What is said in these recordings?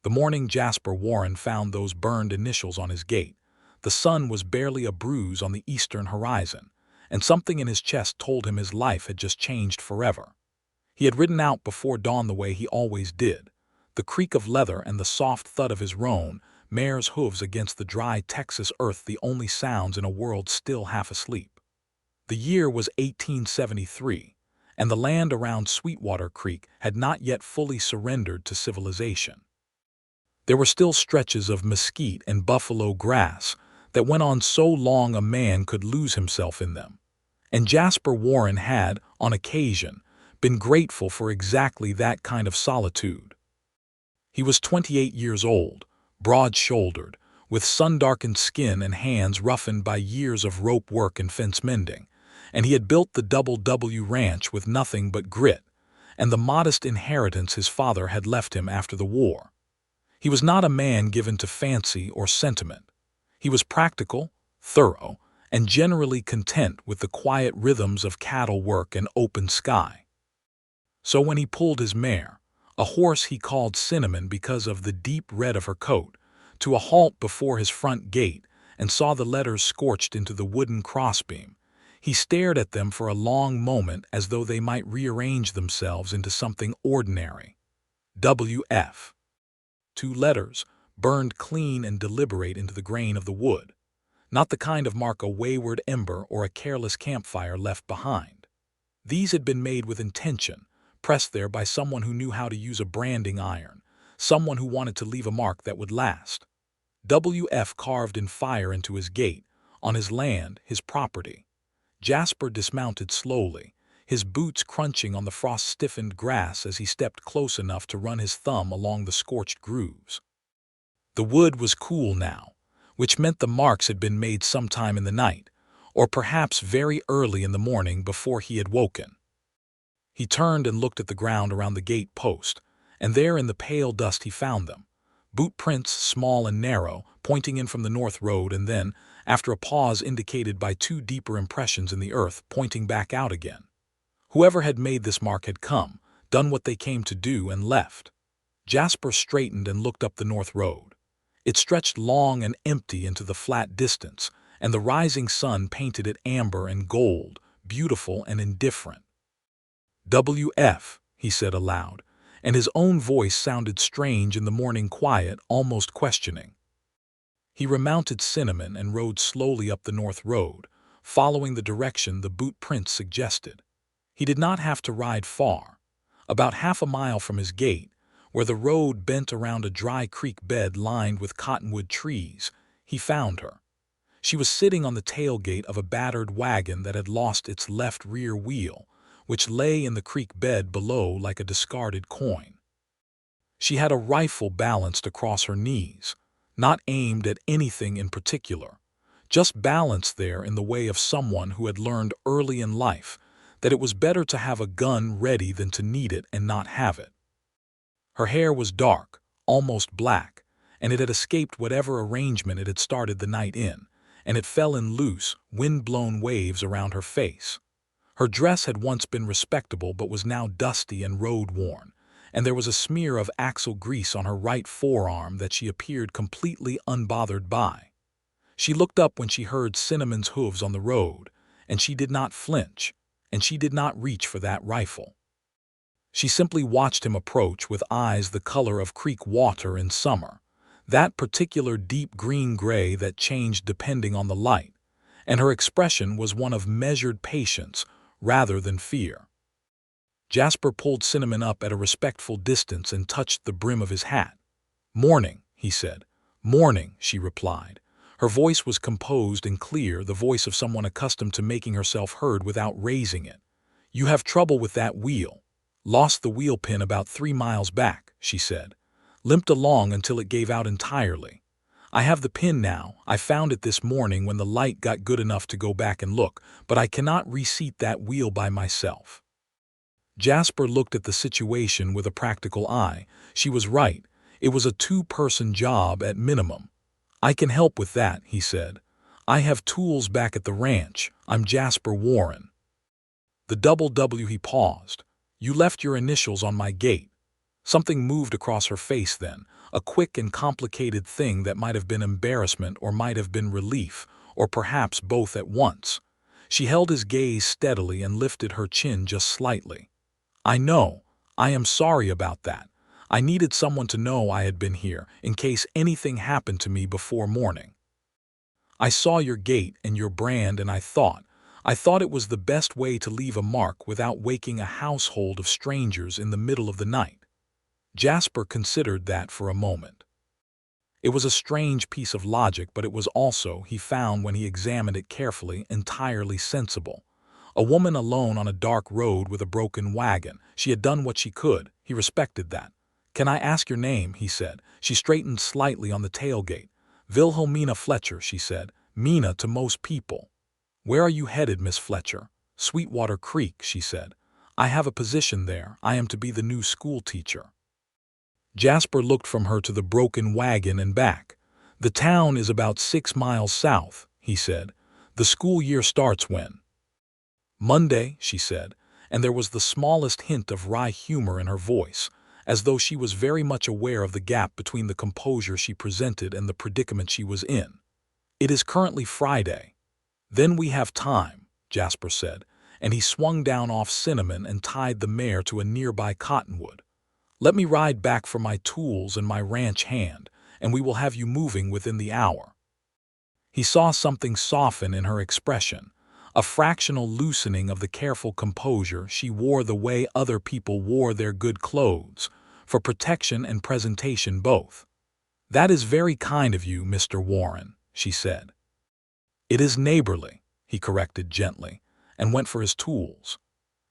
The morning Jasper Warren found those burned initials on his gate, the sun was barely a bruise on the eastern horizon, and something in his chest told him his life had just changed forever. He had ridden out before dawn the way he always did, the creak of leather and the soft thud of his roan mare's hooves against the dry Texas earth, the only sounds in a world still half asleep. The year was 1873, and the land around Sweetwater Creek had not yet fully surrendered to civilization. There were still stretches of mesquite and buffalo grass that went on so long a man could lose himself in them, and Jasper Warren had, on occasion, been grateful for exactly that kind of solitude. He was 28 years old, broad-shouldered, with sun-darkened skin and hands roughened by years of rope work and fence mending, and he had built the Double W Ranch with nothing but grit and the modest inheritance his father had left him after the war. He was not a man given to fancy or sentiment. He was practical, thorough, and generally content with the quiet rhythms of cattle work and open sky. So when he pulled his mare, a horse he called Cinnamon because of the deep red of her coat, to a halt before his front gate and saw the letters scorched into the wooden crossbeam, he stared at them for a long moment as though they might rearrange themselves into something ordinary. W.F. 2 letters, burned clean and deliberate into the grain of the wood, not the kind of mark a wayward ember or a careless campfire left behind. These had been made with intention, pressed there by someone who knew how to use a branding iron, someone who wanted to leave a mark that would last. W.F. carved in fire into his gate, on his land, his property. Jasper dismounted slowly, his boots crunching on the frost-stiffened grass as he stepped close enough to run his thumb along the scorched grooves. The wood was cool now, which meant the marks had been made sometime in the night, or perhaps very early in the morning before he had woken. He turned and looked at the ground around the gate post, and there in the pale dust he found them, boot prints small and narrow, pointing in from the north road, and then, after a pause indicated by 2 deeper impressions in the earth, pointing back out again. Whoever had made this mark had come, done what they came to do, and left. Jasper straightened and looked up the north road. It stretched long and empty into the flat distance, and the rising sun painted it amber and gold, beautiful and indifferent. W.F., he said aloud, and his own voice sounded strange in the morning quiet, almost questioning. He remounted Cinnamon and rode slowly up the north road, following the direction the boot prints suggested. He did not have to ride far. About half a mile from his gate, where the road bent around a dry creek bed lined with cottonwood trees, he found her. She was sitting on the tailgate of a battered wagon that had lost its left rear wheel, which lay in the creek bed below like a discarded coin. She had a rifle balanced across her knees, not aimed at anything in particular, just balanced there in the way of someone who had learned early in life that it was better to have a gun ready than to need it and not have it. Her hair was dark, almost black, and it had escaped whatever arrangement it had started the night in, and it fell in loose, wind-blown waves around her face. Her dress had once been respectable but was now dusty and road-worn, and there was a smear of axle grease on her right forearm that she appeared completely unbothered by. She looked up when she heard Cinnamon's hooves on the road, and she did not flinch, and she did not reach for that rifle. She simply watched him approach with eyes the color of creek water in summer, that particular deep green-gray that changed depending on the light, and her expression was one of measured patience rather than fear. Jasper pulled Cinnamon up at a respectful distance and touched the brim of his hat. "Morning," he said. "Morning," she replied. Her voice was composed and clear, the voice of someone accustomed to making herself heard without raising it. "You have trouble with that wheel. Lost the wheel pin about 3 miles back," she said. "Limped along until it gave out entirely. I have the pin now. I found it this morning when the light got good enough to go back and look, but I cannot reseat that wheel by myself." Jasper looked at the situation with a practical eye. She was right. It was a 2-person job at minimum. "I can help with that," he said. "I have tools back at the ranch. I'm Jasper Warren." The Double W, he paused. "You left your initials on my gate." Something moved across her face then, a quick and complicated thing that might have been embarrassment or might have been relief, or perhaps both at once. She held his gaze steadily and lifted her chin just slightly. "I know. I am sorry about that. I needed someone to know I had been here, in case anything happened to me before morning. I saw your gait and your brand and I thought it was the best way to leave a mark without waking a household of strangers in the middle of the night." Jasper considered that for a moment. It was a strange piece of logic, but it was also, he found when he examined it carefully, entirely sensible. A woman alone on a dark road with a broken wagon. She had done what she could. He respected that. "Can I ask your name?" he said. She straightened slightly on the tailgate. "Wilhelmina Fletcher," she said. "Mina to most people." "Where are you headed, Miss Fletcher?" "Sweetwater Creek," she said. "I have a position there. I am to be the new schoolteacher." Jasper looked from her to the broken wagon and back. "The town is about 6 miles south," he said. "The school year starts when?" "Monday," she said, and there was the smallest hint of wry humor in her voice, as though she was very much aware of the gap between the composure she presented and the predicament she was in. "It is currently Friday." "Then we have time," Jasper said, and he swung down off Cinnamon and tied the mare to a nearby cottonwood. "Let me ride back for my tools and my ranch hand, and we will have you moving within the hour." He saw something soften in her expression, a fractional loosening of the careful composure she wore the way other people wore their good clothes, for protection and presentation both. "That is very kind of you, Mr. Warren," she said. "It is neighborly," he corrected gently, and went for his tools.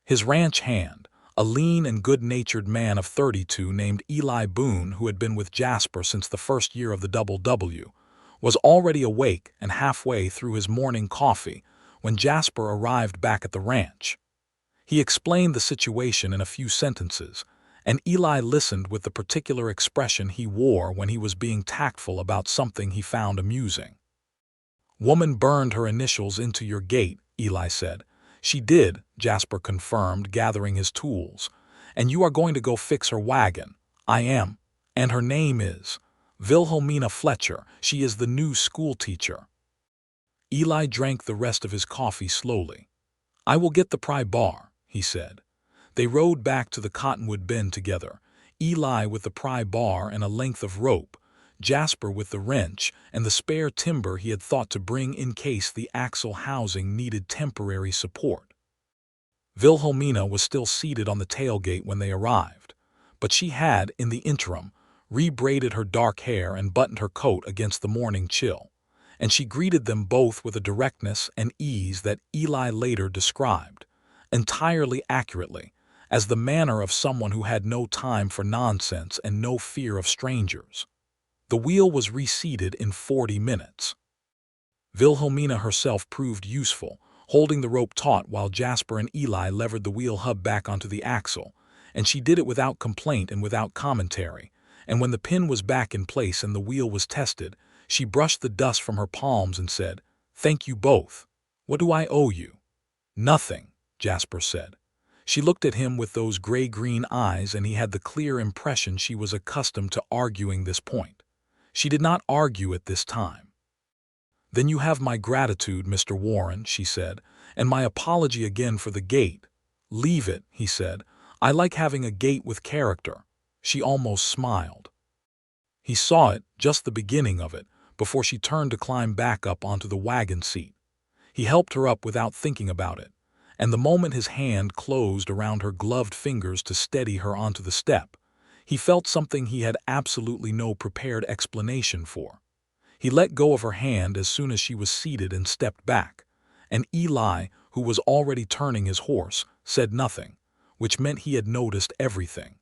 His ranch hand, a lean and good-natured man of 32 named Eli Boone, who had been with Jasper since the first year of the Double W, was already awake and halfway through his morning coffee when Jasper arrived back at the ranch. He explained the situation in a few sentences, and Eli listened with the particular expression he wore when he was being tactful about something he found amusing. "Woman burned her initials into your gate," Eli said. "She did," Jasper confirmed, gathering his tools. "And you are going to go fix her wagon." "I am. And her name is Wilhelmina Fletcher. She is the new schoolteacher." Eli drank the rest of his coffee slowly. "I will get the pry bar," he said. They rode back to the cottonwood bend together, Eli with the pry bar and a length of rope, Jasper with the wrench and the spare timber he had thought to bring in case the axle housing needed temporary support. Wilhelmina was still seated on the tailgate when they arrived, but she had, in the interim, rebraided her dark hair and buttoned her coat against the morning chill, and she greeted them both with a directness and ease that Eli later described, entirely accurately, as the manner of someone who had no time for nonsense and no fear of strangers. The wheel was reseated in 40 minutes. Wilhelmina herself proved useful, holding the rope taut while Jasper and Eli levered the wheel hub back onto the axle, and she did it without complaint and without commentary, and when the pin was back in place and the wheel was tested, she brushed the dust from her palms and said, "Thank you both. What do I owe you?" "Nothing," Jasper said. She looked at him with those gray-green eyes, and he had the clear impression she was accustomed to arguing this point. She did not argue at this time. "Then you have my gratitude, Mr. Warren," she said, "and my apology again for the gate." "Leave it," he said. "I like having a gate with character." She almost smiled. He saw it, just the beginning of it, before she turned to climb back up onto the wagon seat. He helped her up without thinking about it, and the moment his hand closed around her gloved fingers to steady her onto the step, he felt something he had absolutely no prepared explanation for. He let go of her hand as soon as she was seated and stepped back, and Eli, who was already turning his horse, said nothing, which meant he had noticed everything.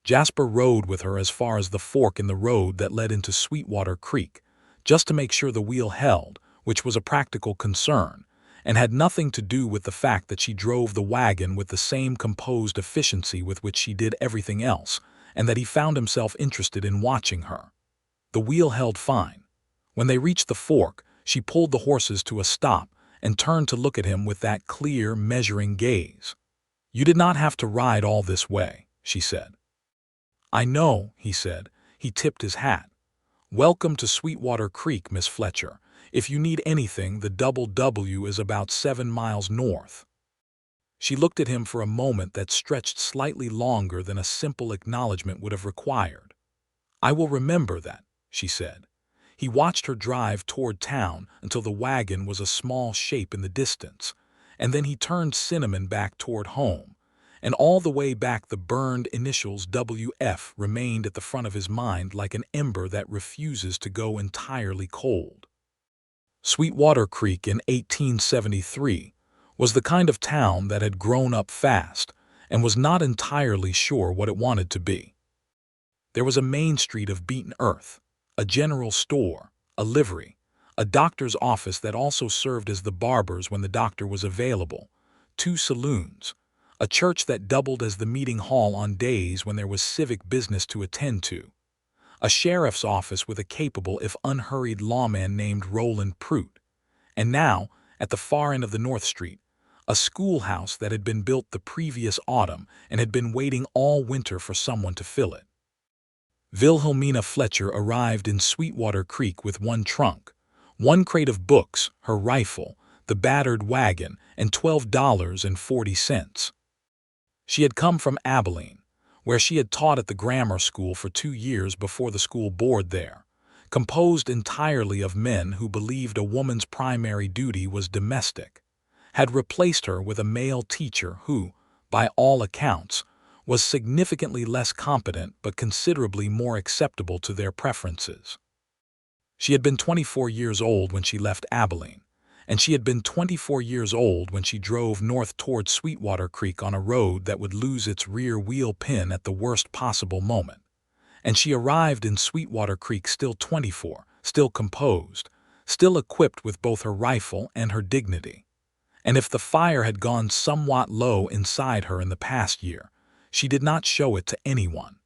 Jasper rode with her as far as the fork in the road that led into Sweetwater Creek, just to make sure the wheel held, which was a practical concern, and had nothing to do with the fact that she drove the wagon with the same composed efficiency with which she did everything else, and that he found himself interested in watching her. The wheel held fine. When they reached the fork, she pulled the horses to a stop and turned to look at him with that clear, measuring gaze. "You did not have to ride all this way," she said. "I know," he said. He tipped his hat. "Welcome to Sweetwater Creek, Miss Fletcher. If you need anything, the double W is about 7 miles north." She looked at him for a moment that stretched slightly longer than a simple acknowledgement would have required. "I will remember that," she said. He watched her drive toward town until the wagon was a small shape in the distance, and then he turned Cinnamon back toward home, and all the way back the burned initials WF remained at the front of his mind like an ember that refuses to go entirely cold. Sweetwater Creek in 1873 was the kind of town that had grown up fast and was not entirely sure what it wanted to be. There was a main street of beaten earth, a general store, a livery, a doctor's office that also served as the barber's when the doctor was available, 2 saloons, a church that doubled as the meeting hall on days when there was civic business to attend to, a sheriff's office with a capable if unhurried lawman named Roland Prout, and now, at the far end of the North Street, a schoolhouse that had been built the previous autumn and had been waiting all winter for someone to fill it. Wilhelmina Fletcher arrived in Sweetwater Creek with 1 trunk, 1 crate of books, her rifle, the battered wagon, and $12.40. She had come from Abilene, where she had taught at the grammar school for 2 years before the school board there, composed entirely of men who believed a woman's primary duty was domestic, had replaced her with a male teacher who, by all accounts, was significantly less competent but considerably more acceptable to their preferences. She had been 24 years old when she left Abilene, and she had been 24 years old when she drove north toward Sweetwater Creek on a road that would lose its rear wheel pin at the worst possible moment. And she arrived in Sweetwater Creek still 24, still composed, still equipped with both her rifle and her dignity. And if the fire had gone somewhat low inside her in the past year, she did not show it to anyone.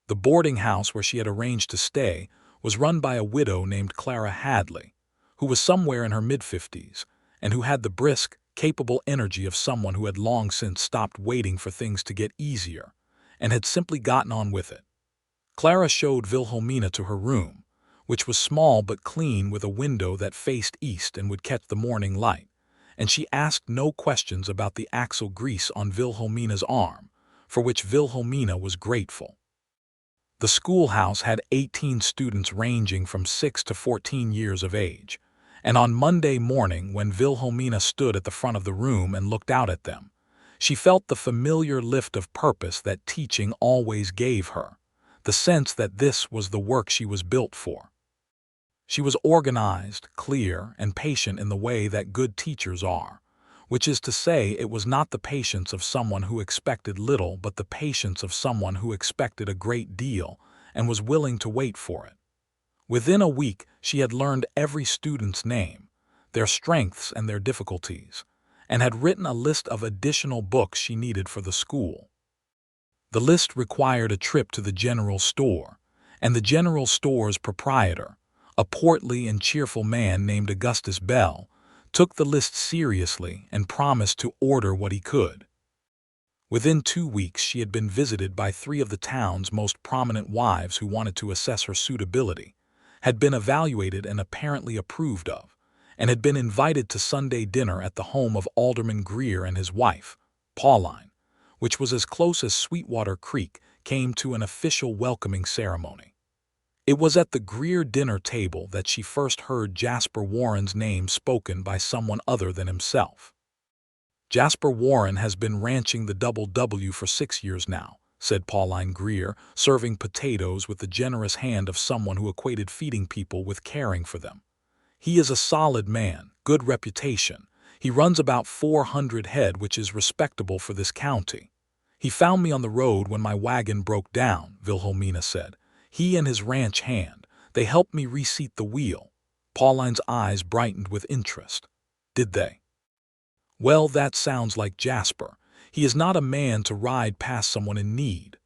The boarding house where she had arranged to stay was run by a widow named Clara Hadley, who was somewhere in her mid-50s, and who had the brisk, capable energy of someone who had long since stopped waiting for things to get easier, and had simply gotten on with it. Clara showed Wilhelmina to her room, which was small but clean with a window that faced east and would catch the morning light, and she asked no questions about the axle grease on Wilhelmina's arm, for which Wilhelmina was grateful. The schoolhouse had 18 students ranging from 6 to 14 years of age, and on Monday morning when Wilhelmina stood at the front of the room and looked out at them, she felt the familiar lift of purpose that teaching always gave her, the sense that this was the work she was built for. She was organized, clear, and patient in the way that good teachers are, which is to say it was not the patience of someone who expected little but the patience of someone who expected a great deal and was willing to wait for it. Within a week, she had learned every student's name, their strengths and their difficulties, and had written a list of additional books she needed for the school. The list required a trip to the general store, and the general store's proprietor, a portly and cheerful man named Augustus Bell, took the list seriously and promised to order what he could. Within 2 weeks, she had been visited by 3 of the town's most prominent wives who wanted to assess her suitability, had been evaluated and apparently approved of, and had been invited to Sunday dinner at the home of Alderman Greer and his wife, Pauline, which was as close as Sweetwater Creek came to an official welcoming ceremony. It was at the Greer dinner table that she first heard Jasper Warren's name spoken by someone other than himself. "Jasper Warren has been ranching the Double W for 6 years now," said Pauline Greer, serving potatoes with the generous hand of someone who equated feeding people with caring for them. "He is a solid man, good reputation. He runs about 400 head, which is respectable for this county. He found me on the road when my wagon broke down," Wilhelmina said. "He and his ranch hand, they helped me reseat the wheel." Pauline's eyes brightened with interest. "Did they? Well, that sounds like Jasper. He is not a man to ride past someone in need."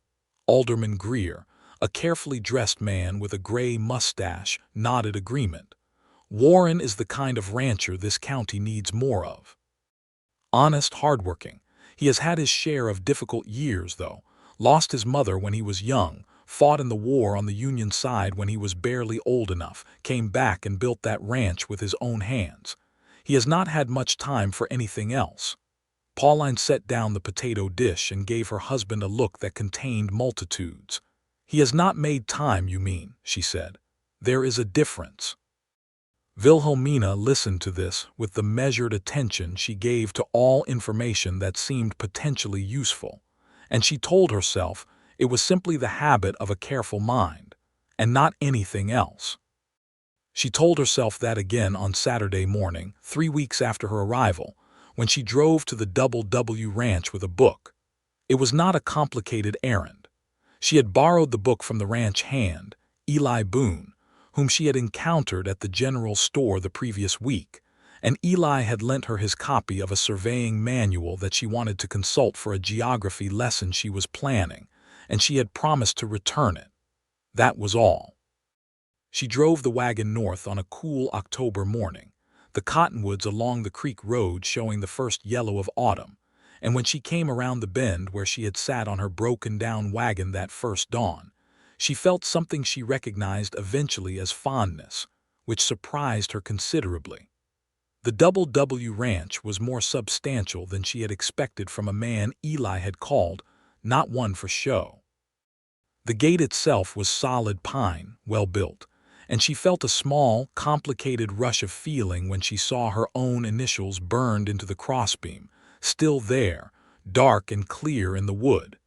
Alderman Greer, a carefully dressed man with a gray mustache, nodded agreement. "Warren is the kind of rancher this county needs more of. Honest, hardworking. He has had his share of difficult years, though, lost his mother when he was young, fought in the war on the Union side when he was barely old enough, came back and built that ranch with his own hands. He has not had much time for anything else. Pauline set down the potato dish and gave her husband a look that contained multitudes. "He has not made time, you mean," she said. "There is a difference." Wilhelmina listened to this with the measured attention she gave to all information that seemed potentially useful, and she told herself it was simply the habit of a careful mind, and not anything else. She told herself that again on Saturday morning, 3 weeks after her arrival, when she drove to the W Ranch with a book. It was not a complicated errand. She had borrowed the book from the ranch hand, Eli Boone, whom she had encountered at the general store the previous week, and Eli had lent her his copy of a surveying manual that she wanted to consult for a geography lesson she was planning, and she had promised to return it. That was all. She drove the wagon north on a cool October morning, the cottonwoods along the creek road showing the first yellow of autumn, and when she came around the bend where she had sat on her broken-down wagon that first dawn, she felt something she recognized eventually as fondness, which surprised her considerably. The W Ranch was more substantial than she had expected from a man Eli had called, not one for show. The gate itself was solid pine, well built, and she felt a small, complicated rush of feeling when she saw her own initials burned into the crossbeam, still there, dark and clear in the wood.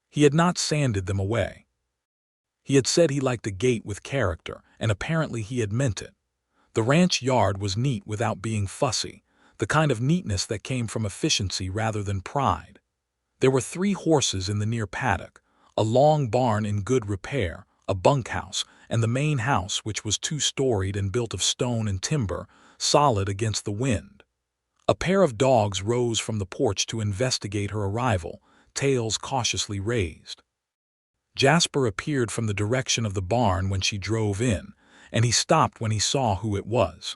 He had not sanded them away. He had said he liked a gate with character, and apparently he had meant it. The ranch yard was neat without being fussy, the kind of neatness that came from efficiency rather than pride. There were 3 horses in the near paddock, a long barn in good repair, a bunkhouse, and the main house, which was 2-storied and built of stone and timber, solid against the wind. A pair of dogs rose from the porch to investigate her arrival, tails cautiously raised. Jasper appeared from the direction of the barn when she drove in, and he stopped when he saw who it was.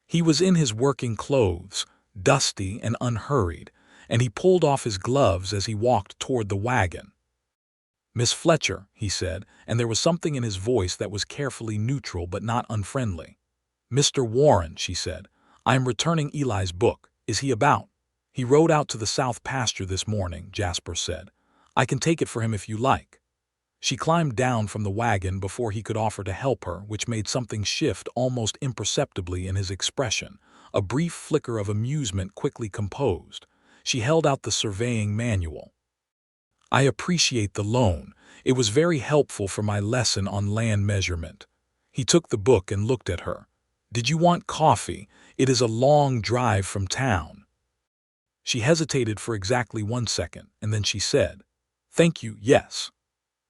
He was in his working clothes, dusty and unhurried, and he pulled off his gloves as he walked toward the wagon. "Miss Fletcher," he said, and there was something in his voice that was carefully neutral but not unfriendly. "Mr. Warren," she said, "I am returning Eli's book. Is he about?" "He rode out to the south pasture this morning," Jasper said. "I can take it for him if you like." She climbed down from the wagon before he could offer to help her, which made something shift almost imperceptibly in his expression. A brief flicker of amusement quickly composed. She held out the surveying manual. "I appreciate the loan. It was very helpful for my lesson on land measurement." He took the book and looked at her. "Did you want coffee? It is a long drive from town." She hesitated for exactly 1 second, and then she said, "Thank you, yes."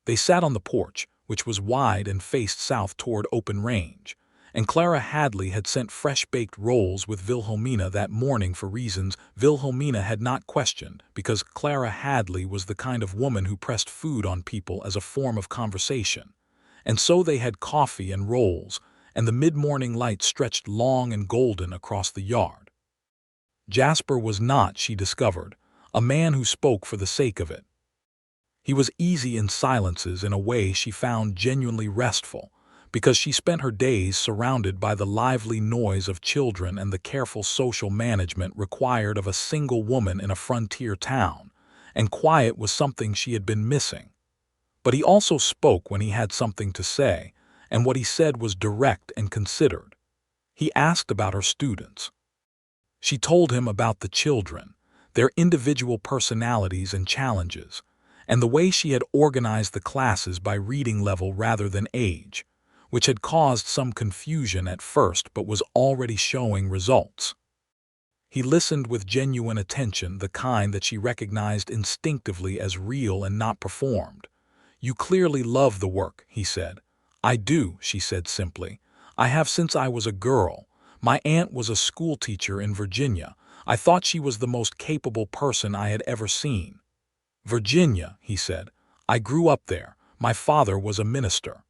They sat on the porch, which was wide and faced south toward open range, and Clara Hadley had sent fresh-baked rolls with Wilhelmina that morning for reasons Wilhelmina had not questioned, because Clara Hadley was the kind of woman who pressed food on people as a form of conversation. And so they had coffee and rolls, and the mid-morning light stretched long and golden across the yard. Jasper was not, she discovered, a man who spoke for the sake of it. He was easy in silences in a way she found genuinely restful, because she spent her days surrounded by the lively noise of children and the careful social management required of a single woman in a frontier town, and quiet was something she had been missing. But he also spoke when he had something to say, and what he said was direct and considered. He asked about her students. She told him about the children, their individual personalities and challenges, and the way she had organized the classes by reading level rather than age, which had caused some confusion at first but was already showing results. He listened with genuine attention, the kind that she recognized instinctively as real and not performed. "You clearly love the work," he said. "I do," she said simply. "I have since I was a girl. My aunt was a schoolteacher in Virginia. I thought she was the most capable person I had ever seen." "Virginia," he said. "I grew up there. My father was a minister.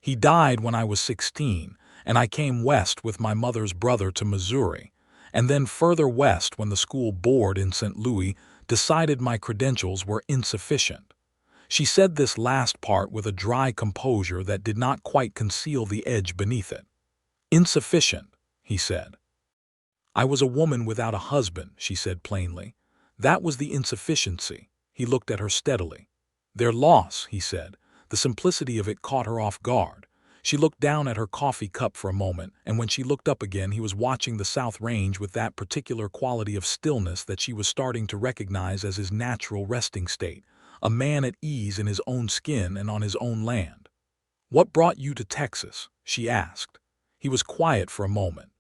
He died when I was 16, and I came west with my mother's brother to Missouri, and then further west when the school board in St. Louis decided my credentials were insufficient. She said this last part with a dry composure that did not quite conceal the edge beneath it. "Insufficient," he said. "I was a woman without a husband," she said plainly. "That was the insufficiency." He looked at her steadily. "Their loss," he said. The simplicity of it caught her off guard. She looked down at her coffee cup for a moment, and when she looked up again he was watching the South Range with that particular quality of stillness that she was starting to recognize as his natural resting state, a man at ease in his own skin and on his own land. "What brought you to Texas?" she asked. He was quiet for a moment.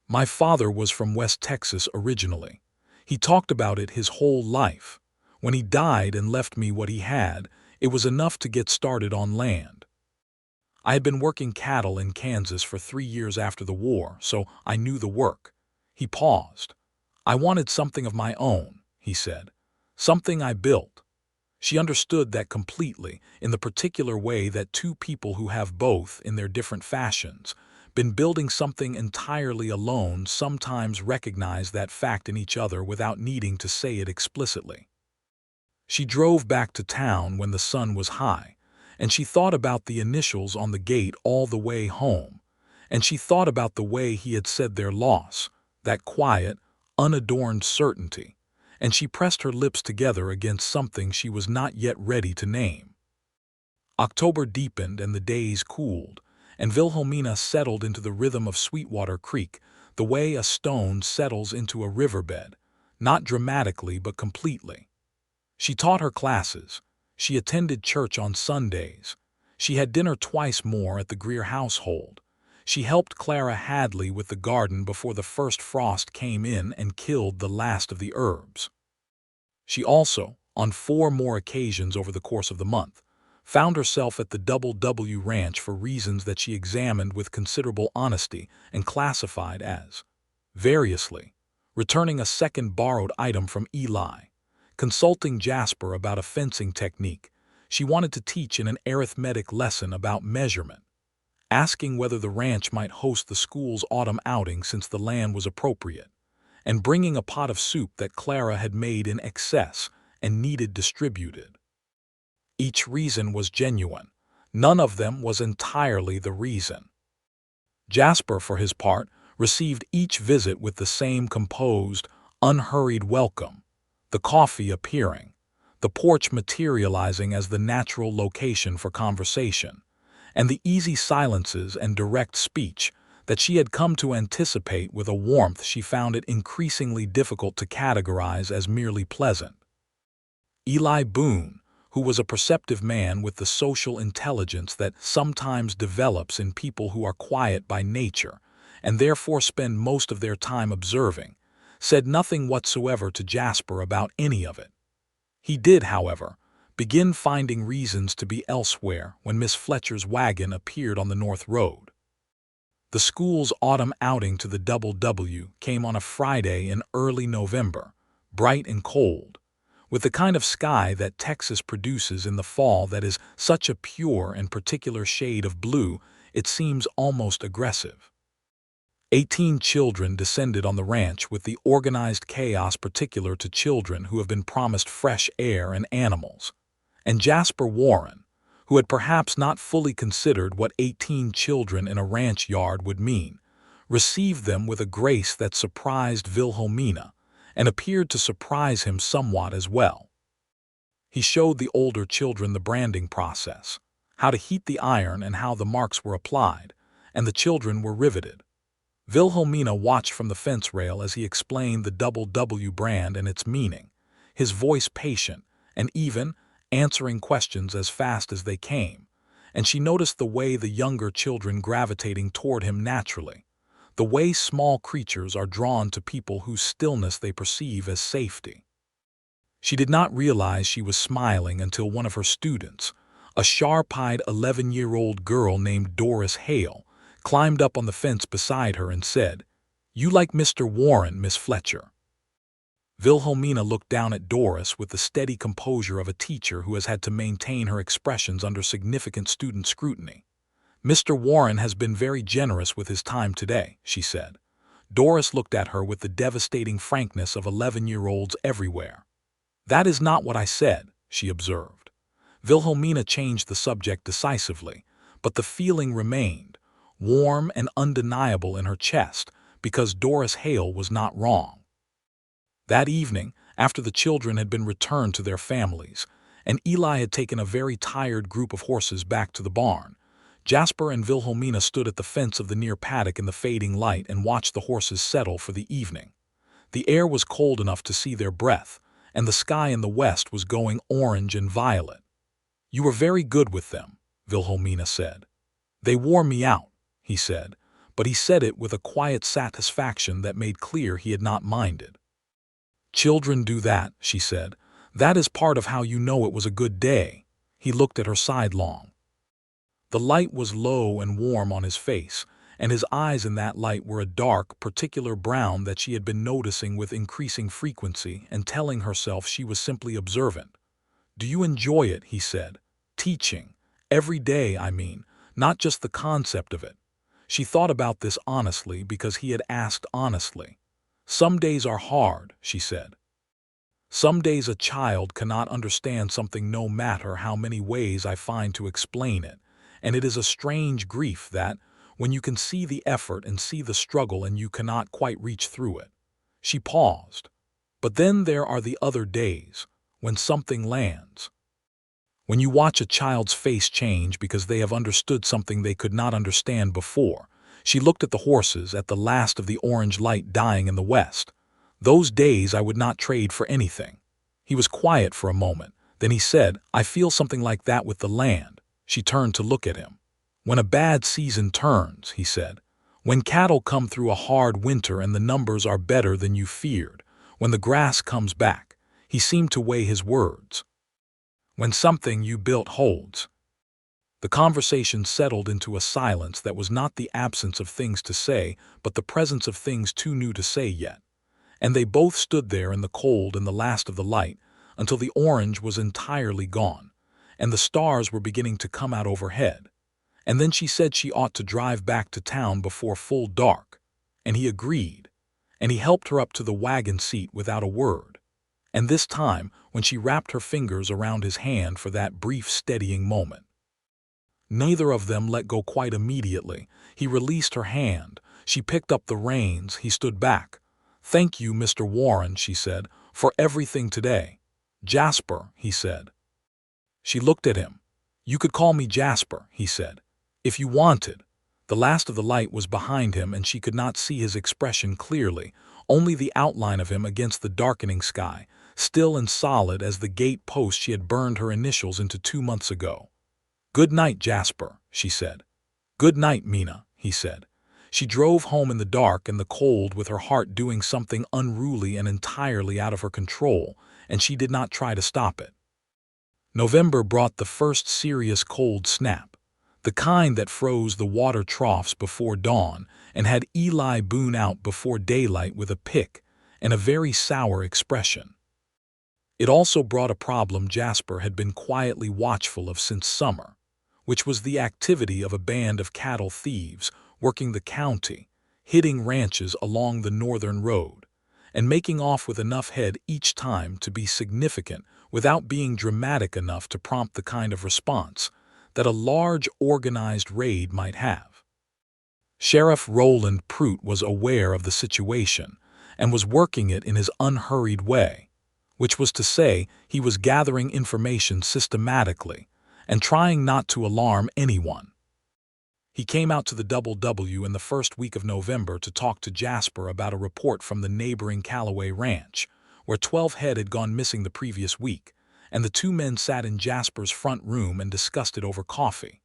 "My father was from West Texas originally. He talked about it his whole life. When he died and left me what he had, it was enough to get started on land. I had been working cattle in Kansas for 3 years after the war, so I knew the work." He paused. "I wanted something of my own," he said. "Something I built." She understood that completely, in the particular way that two people who have both, in their different fashions, been building something entirely alone sometimes recognize that fact in each other without needing to say it explicitly. She drove back to town when the sun was high, and she thought about the initials on the gate all the way home, and she thought about the way he had said their loss, that quiet, unadorned certainty, and she pressed her lips together against something she was not yet ready to name. October deepened and the days cooled, and Wilhelmina settled into the rhythm of Sweetwater Creek, the way a stone settles into a riverbed, not dramatically but completely. She taught her classes. She attended church on Sundays. She had dinner twice more at the Greer household. She helped Clara Hadley with the garden before the first frost came in and killed the last of the herbs. She also, on 4 more occasions over the course of the month, found herself at the W Ranch for reasons that she examined with considerable honesty and classified as variously, returning a second borrowed item from Eli, consulting Jasper about a fencing technique. She wanted to teach in an arithmetic lesson about measurement, asking whether the ranch might host the school's autumn outing since the land was appropriate, and bringing a pot of soup that Clara had made in excess and needed distributed. Each reason was genuine. None of them was entirely the reason. Jasper, for his part, received each visit with the same composed, unhurried welcome, the coffee appearing, the porch materializing as the natural location for conversation, and the easy silences and direct speech that she had come to anticipate with a warmth she found it increasingly difficult to categorize as merely pleasant. Eli Boone, who was a perceptive man with the social intelligence that sometimes develops in people who are quiet by nature and therefore spend most of their time observing, said nothing whatsoever to Jasper about any of it. He did, however, begin finding reasons to be elsewhere when Miss Fletcher's wagon appeared on the North Road. The school's autumn outing to the W came on a Friday in early November, bright and cold, with the kind of sky that Texas produces in the fall that is such a pure and particular shade of blue it seems almost aggressive. 18 children descended on the ranch with the organized chaos particular to children who have been promised fresh air and animals, and Jasper Warren, who had perhaps not fully considered what 18 children in a ranch yard would mean, received them with a grace that surprised Wilhelmina and appeared to surprise him somewhat as well. He showed the older children the branding process, how to heat the iron and how the marks were applied, and the children were riveted. Wilhelmina watched from the fence rail as he explained the W brand and its meaning, his voice patient and even answering questions as fast as they came, and she noticed the way the younger children gravitating toward him naturally, the way small creatures are drawn to people whose stillness they perceive as safety. She did not realize she was smiling until one of her students, a sharp-eyed 11-year-old girl named Doris Hale, climbed up on the fence beside her and said, "You like Mr. Warren, Miss Fletcher." Wilhelmina looked down at Doris with the steady composure of a teacher who has had to maintain her expressions under significant student scrutiny. "Mr. Warren has been very generous with his time today," she said. Doris looked at her with the devastating frankness of 11-year-olds everywhere. "That is not what I said," she observed. Wilhelmina changed the subject decisively, but the feeling remained, warm and undeniable in her chest, because Doris Hale was not wrong. That evening, after the children had been returned to their families, and Eli had taken a very tired group of horses back to the barn, Jasper and Wilhelmina stood at the fence of the near paddock in the fading light and watched the horses settle for the evening. The air was cold enough to see their breath, and the sky in the west was going orange and violet. "You were very good with them," Wilhelmina said. "They wore me out," he said, but he said it with a quiet satisfaction that made clear he had not minded. "Children do that," she said. "That is part of how you know it was a good day." He looked at her sidelong. The light was low and warm on his face, and his eyes in that light were a dark, particular brown that she had been noticing with increasing frequency and telling herself she was simply observant. "Do you enjoy it?" he said. "Teaching. Every day, I mean, not just the concept of it." She thought about this honestly because he had asked honestly. "Some days are hard," she said. "Some days a child cannot understand something no matter how many ways I find to explain it, and it is a strange grief that, when you can see the effort and see the struggle and you cannot quite reach through it." She paused. "But then there are the other days, when something lands. When you watch a child's face change because they have understood something they could not understand before." She looked at the horses, at the last of the orange light dying in the west. "Those days I would not trade for anything." He was quiet for a moment. Then he said, "I feel something like that with the land." She turned to look at him. "When a bad season turns," he said. "When cattle come through a hard winter and the numbers are better than you feared. When the grass comes back." He seemed to weigh his words. "When something you built holds." The conversation settled into a silence that was not the absence of things to say, but the presence of things too new to say yet. And they both stood there in the cold and the last of the light, until the orange was entirely gone, and the stars were beginning to come out overhead. And then she said she ought to drive back to town before full dark, and he agreed, and he helped her up to the wagon seat without a word. And this time, when she wrapped her fingers around his hand for that brief steadying moment. Neither of them let go quite immediately. He released her hand. She picked up the reins. He stood back. "Thank you, Mr. Warren," she said, "for everything today." "Jasper," he said. She looked at him. "You could call me Jasper," he said, "if you wanted." The last of the light was behind him, and she could not see his expression clearly, only the outline of him against the darkening sky, still and solid as the gate post she had burned her initials into 2 months ago. "Good night, Jasper," she said. "Good night, Mina," he said. She drove home in the dark and the cold, with her heart doing something unruly and entirely out of her control, and she did not try to stop it. November brought the first serious cold snap, the kind that froze the water troughs before dawn and had Eli Boone out before daylight with a pick and a very sour expression. It also brought a problem Jasper had been quietly watchful of since summer, which was the activity of a band of cattle thieves working the county, hitting ranches along the northern road, and making off with enough head each time to be significant without being dramatic enough to prompt the kind of response that a large organized raid might have. Sheriff Roland Prout was aware of the situation and was working it in his unhurried way, which was to say he was gathering information systematically and trying not to alarm anyone. He came out to the Double W in the first week of November to talk to Jasper about a report from the neighboring Callaway Ranch, where 12 head had gone missing the previous week, and the two men sat in Jasper's front room and discussed it over coffee.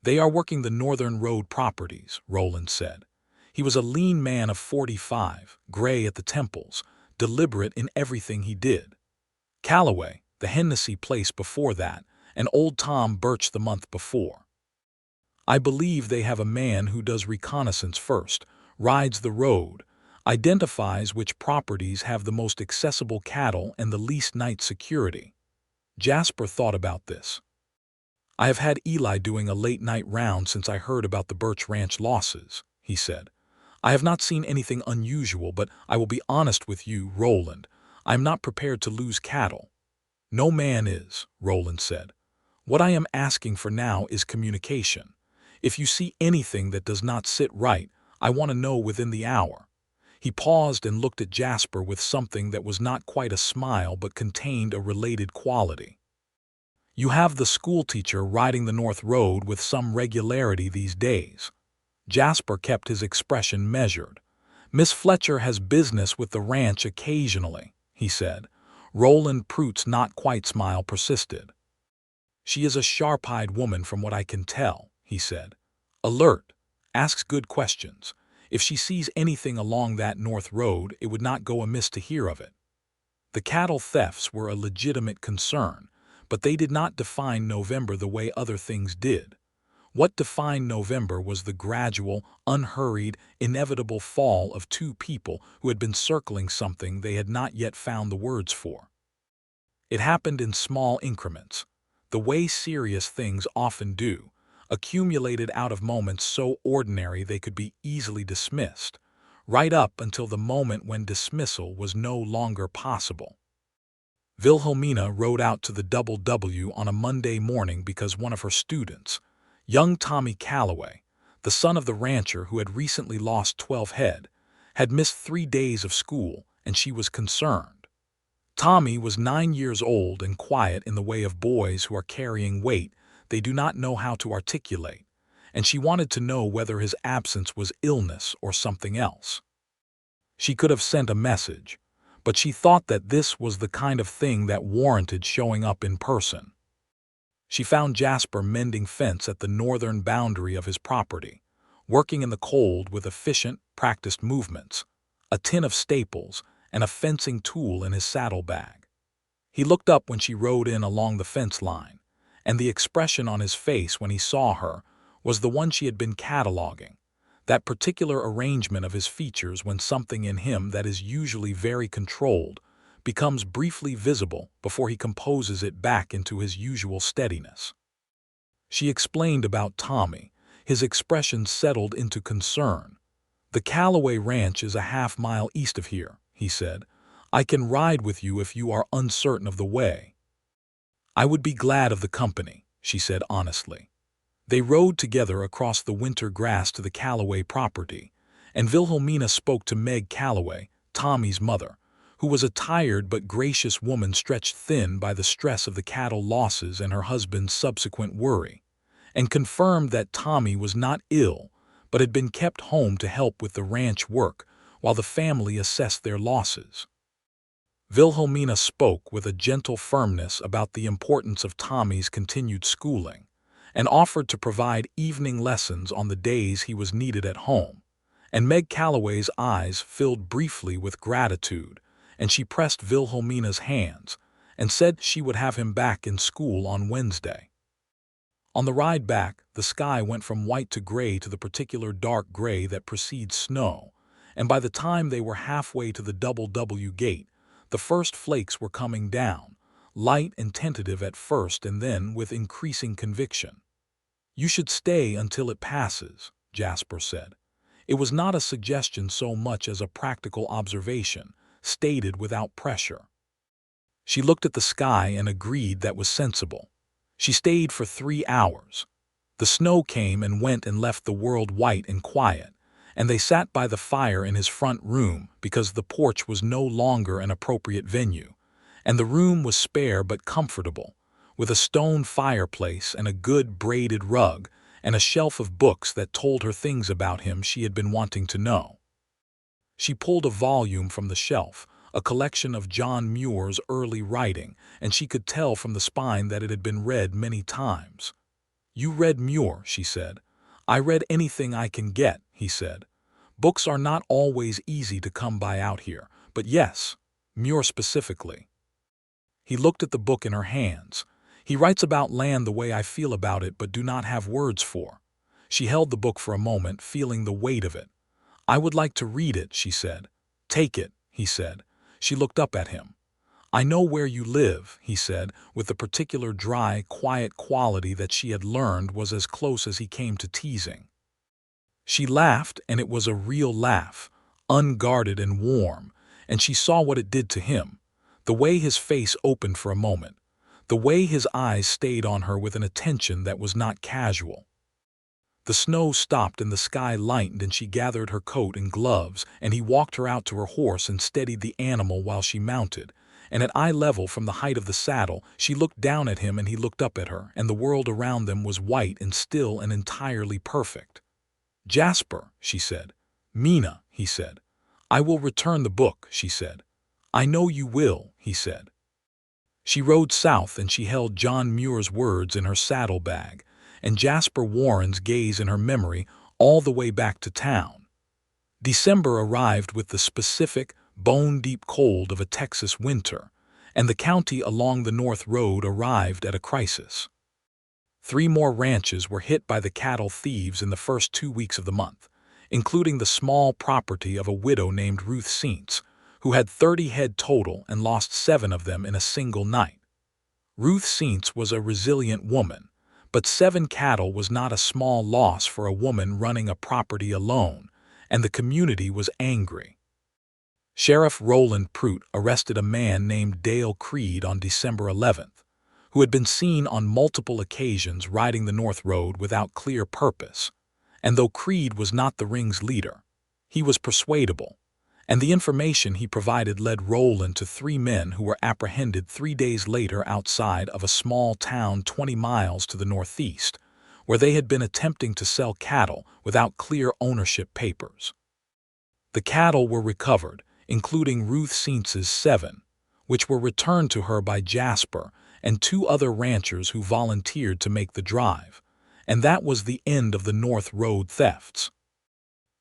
"They are working the Northern Road properties," Roland said. He was a lean man of 45, gray at the temples, deliberate in everything he did. "Callaway, the Hennessy place before that, and Old Tom Birch the month before. I believe they have a man who does reconnaissance first, rides the road, identifies which properties have the most accessible cattle and the least night security." Jasper thought about this. "I have had Eli doing a late-night round since I heard about the Birch Ranch losses," he said. "I have not seen anything unusual, but I will be honest with you, Roland. I am not prepared to lose cattle." "No man is," Roland said. What I am asking for now is communication. If you see anything that does not sit right, I want to know within the hour." He paused and looked at Jasper with something that was not quite a smile but contained a related quality. "You have the schoolteacher riding the North Road with some regularity these days." Jasper kept his expression measured. "Miss Fletcher has business with the ranch occasionally," he said. Roland Prout's not-quite smile persisted. "She is a sharp-eyed woman from what I can tell," he said. "Alert, asks good questions. If she sees anything along that North Road, it would not go amiss to hear of it." The cattle thefts were a legitimate concern, but they did not define November the way other things did. What defined November was the gradual, unhurried, inevitable fall of two people who had been circling something they had not yet found the words for. It happened in small increments, the way serious things often do, accumulated out of moments so ordinary they could be easily dismissed, right up until the moment when dismissal was no longer possible. Wilhelmina rode out to the Double W on a Monday morning because one of her students, young Tommy Calloway, the son of the rancher who had recently lost 12 head, had missed 3 days of school, and she was concerned. Tommy was 9 years old and quiet in the way of boys who are carrying weight they do not know how to articulate, and she wanted to know whether his absence was illness or something else. She could have sent a message, but she thought that this was the kind of thing that warranted showing up in person. She found Jasper mending fence at the northern boundary of his property, working in the cold with efficient, practiced movements, a tin of staples, and a fencing tool in his saddlebag. He looked up when she rode in along the fence line, and the expression on his face when he saw her was the one she had been cataloging, that particular arrangement of his features when something in him that is usually very controlled becomes briefly visible before he composes it back into his usual steadiness. She explained about Tommy. His expression settled into concern. "The Calloway Ranch is a half-mile east of here," he said. "I can ride with you if you are uncertain of the way." "I would be glad of the company," she said honestly. They rode together across the winter grass to the Calloway property, and Wilhelmina spoke to Meg Calloway, Tommy's mother, who was a tired but gracious woman stretched thin by the stress of the cattle losses and her husband's subsequent worry, and confirmed that Tommy was not ill but had been kept home to help with the ranch work while the family assessed their losses. Wilhelmina spoke with a gentle firmness about the importance of Tommy's continued schooling, and offered to provide evening lessons on the days he was needed at home, and Meg Calloway's eyes filled briefly with gratitude, and she pressed Wilhelmina's hands and said she would have him back in school on Wednesday. On the ride back, the sky went from white to gray to the particular dark gray that precedes snow, and by the time they were halfway to the Double W gate, the first flakes were coming down, light and tentative at first and then with increasing conviction. "You should stay until it passes," Jasper said. It was not a suggestion so much as a practical observation, stated without pressure. She looked at the sky and agreed that was sensible. She stayed for 3 hours. The snow came and went and left the world white and quiet, and they sat by the fire in his front room because the porch was no longer an appropriate venue, and the room was spare but comfortable, with a stone fireplace and a good braided rug and a shelf of books that told her things about him she had been wanting to know. She pulled a volume from the shelf, a collection of John Muir's early writing, and she could tell from the spine that it had been read many times. "You read Muir," she said. "I read anything I can get," he said. "Books are not always easy to come by out here, but yes, Muir specifically." He looked at the book in her hands. "He writes about land the way I feel about it but do not have words for." She held the book for a moment, feeling the weight of it. "I would like to read it," she said. "Take it," he said. She looked up at him. "I know where you live," he said, with the particular dry, quiet quality that she had learned was as close as he came to teasing. She laughed, and it was a real laugh, unguarded and warm, and she saw what it did to him, the way his face opened for a moment, the way his eyes stayed on her with an attention that was not casual. The snow stopped and the sky lightened, and she gathered her coat and gloves, and he walked her out to her horse and steadied the animal while she mounted. And at eye level from the height of the saddle, she looked down at him and he looked up at her, and the world around them was white and still and entirely perfect. "Jasper," she said. "Mina," he said. "I will return the book," she said. "I know you will," he said. She rode south and she held John Muir's words in her saddlebag, and Jasper Warren's gaze in her memory all the way back to town. December arrived with the specific, bone-deep cold of a Texas winter, and the county along the North Road arrived at a crisis. 3 more ranches were hit by the cattle thieves in the first 2 weeks of the month, including the small property of a widow named Ruth Seentz, who had 30 head total and lost 7 of them in a single night. Ruth Seentz was a resilient woman, but 7 cattle was not a small loss for a woman running a property alone, and the community was angry. Sheriff Roland Prout arrested a man named Dale Creed on December 11th, who had been seen on multiple occasions riding the North Road without clear purpose, and though Creed was not the ring's leader, he was persuadable, and the information he provided led Roland to 3 men who were apprehended 3 days later outside of a small town 20 miles to the northeast, where they had been attempting to sell cattle without clear ownership papers. The cattle were recovered, including Ruth Seentz's 7, which were returned to her by Jasper and 2 other ranchers who volunteered to make the drive, and that was the end of the North Road thefts.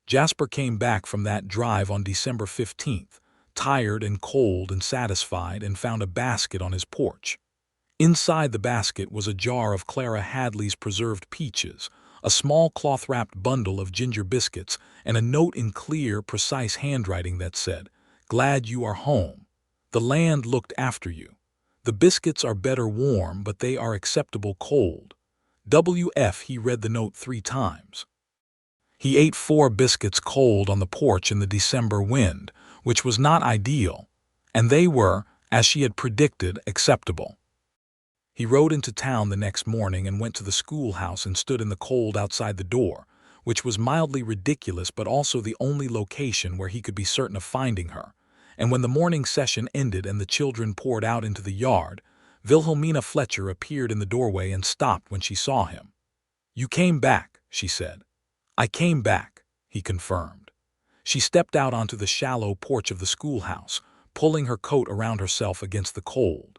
Jasper came back from that drive on December 15th, tired and cold and satisfied, and found a basket on his porch. Inside the basket was a jar of Clara Hadley's preserved peaches, a small cloth-wrapped bundle of ginger biscuits, and a note in clear, precise handwriting that said, "Glad you are home. The land looked after you. The biscuits are better warm, but they are acceptable cold. WF." He read the note 3 times. He ate 4 biscuits cold on the porch in the December wind, which was not ideal, and they were, as she had predicted, acceptable. He rode into town the next morning and went to the schoolhouse and stood in the cold outside the door, which was mildly ridiculous but also the only location where he could be certain of finding her. And when the morning session ended and the children poured out into the yard, Wilhelmina Fletcher appeared in the doorway and stopped when she saw him. "You came back," she said. "I came back," he confirmed. She stepped out onto the shallow porch of the schoolhouse, pulling her coat around herself against the cold.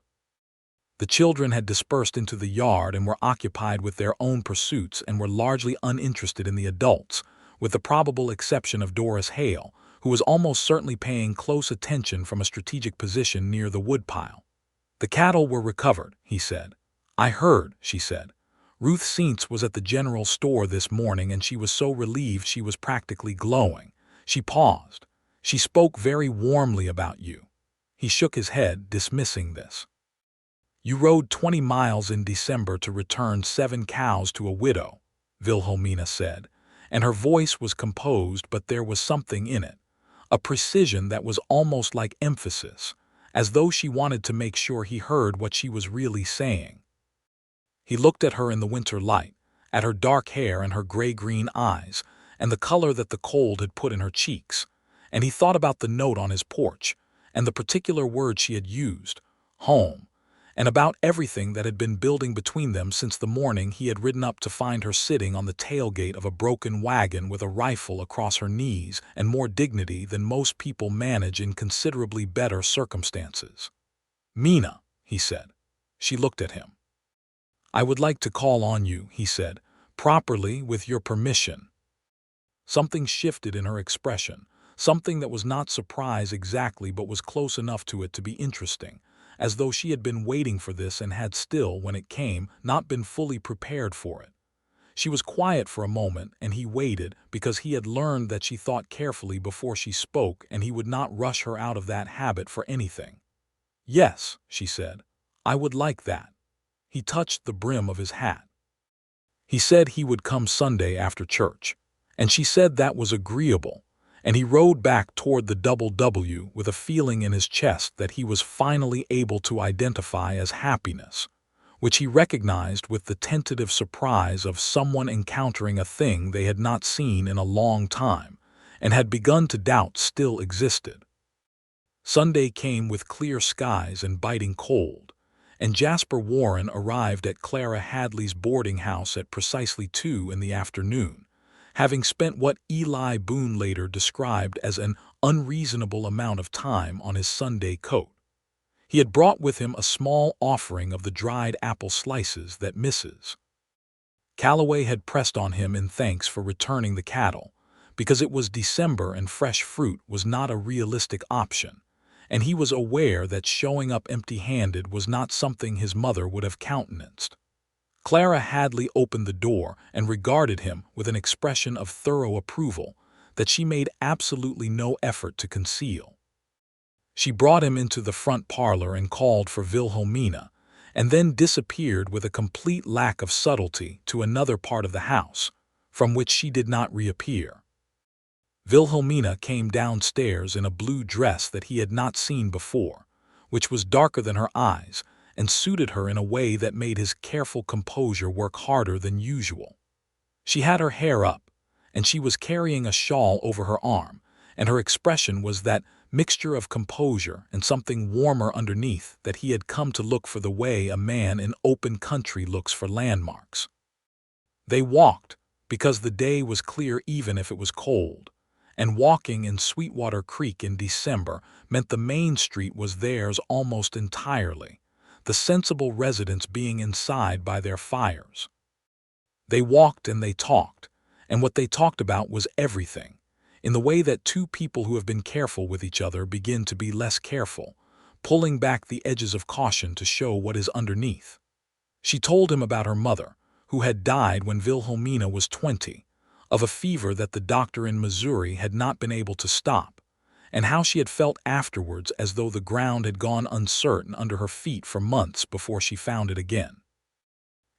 The children had dispersed into the yard and were occupied with their own pursuits and were largely uninterested in the adults, with the probable exception of Doris Hale, who was almost certainly paying close attention from a strategic position near the woodpile. "The cattle were recovered," he said. "I heard," she said. "Ruth Seentz was at the general store this morning and she was so relieved she was practically glowing." She paused. "She spoke very warmly about you." He shook his head, dismissing this. "You rode 20 miles in December to return 7 cows to a widow," Wilhelmina said, and her voice was composed, but there was something in it, a precision that was almost like emphasis, as though she wanted to make sure he heard what she was really saying. He looked at her in the winter light, at her dark hair and her gray-green eyes, and the color that the cold had put in her cheeks, and he thought about the note on his porch, and the particular word she had used, home, and about everything that had been building between them since the morning he had ridden up to find her sitting on the tailgate of a broken wagon with a rifle across her knees and more dignity than most people manage in considerably better circumstances. "Mina," he said. She looked at him. "I would like to call on you," he said, "properly, with your permission." Something shifted in her expression, something that was not surprise exactly but was close enough to it to be interesting, as though she had been waiting for this and had still, when it came, not been fully prepared for it. She was quiet for a moment, and he waited, because he had learned that she thought carefully before she spoke, and he would not rush her out of that habit for anything. "Yes," she said, "I would like that." He touched the brim of his hat. He said he would come Sunday after church, and she said that was agreeable, and he rode back toward the Double W with a feeling in his chest that he was finally able to identify as happiness, which he recognized with the tentative surprise of someone encountering a thing they had not seen in a long time and had begun to doubt still existed. Sunday came with clear skies and biting cold, and Jasper Warren arrived at Clara Hadley's boarding house at precisely 2 in the afternoon, having spent what Eli Boone later described as an unreasonable amount of time on his Sunday coat. He had brought with him a small offering of the dried apple slices that Mrs. Calloway had pressed on him in thanks for returning the cattle, because it was December and fresh fruit was not a realistic option, and he was aware that showing up empty-handed was not something his mother would have countenanced. Clara Hadley opened the door and regarded him with an expression of thorough approval that she made absolutely no effort to conceal. She brought him into the front parlor and called for Wilhelmina, and then disappeared with a complete lack of subtlety to another part of the house, from which she did not reappear. Wilhelmina came downstairs in a blue dress that he had not seen before, which was darker than her eyes and suited her in a way that made his careful composure work harder than usual. She had her hair up, and she was carrying a shawl over her arm, and her expression was that mixture of composure and something warmer underneath that he had come to look for the way a man in open country looks for landmarks. They walked, because the day was clear even if it was cold, and walking in Sweetwater Creek in December meant the main street was theirs almost entirely, the sensible residents being inside by their fires. They walked and they talked, and what they talked about was everything, in the way that two people who have been careful with each other begin to be less careful, pulling back the edges of caution to show what is underneath. She told him about her mother, who had died when Wilhelmina was 20, of a fever that the doctor in Missouri had not been able to stop, and how she had felt afterwards as though the ground had gone uncertain under her feet for months before she found it again.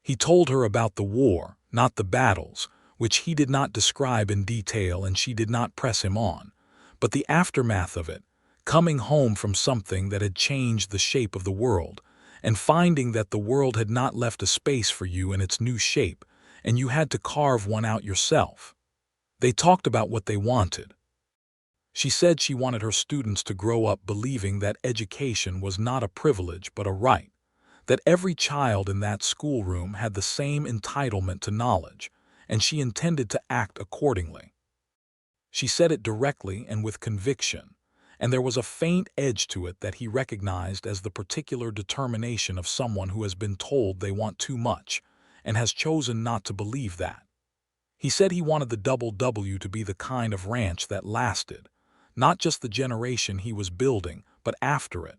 He told her about the war, not the battles, which he did not describe in detail and she did not press him on, but the aftermath of it, coming home from something that had changed the shape of the world, and finding that the world had not left a space for you in its new shape, and you had to carve one out yourself. They talked about what they wanted. She said she wanted her students to grow up believing that education was not a privilege but a right, that every child in that schoolroom had the same entitlement to knowledge, and she intended to act accordingly. She said it directly and with conviction, and there was a faint edge to it that he recognized as the particular determination of someone who has been told they want too much and has chosen not to believe that. He said he wanted the Double W to be the kind of ranch that lasted, not just the generation he was building, but after it,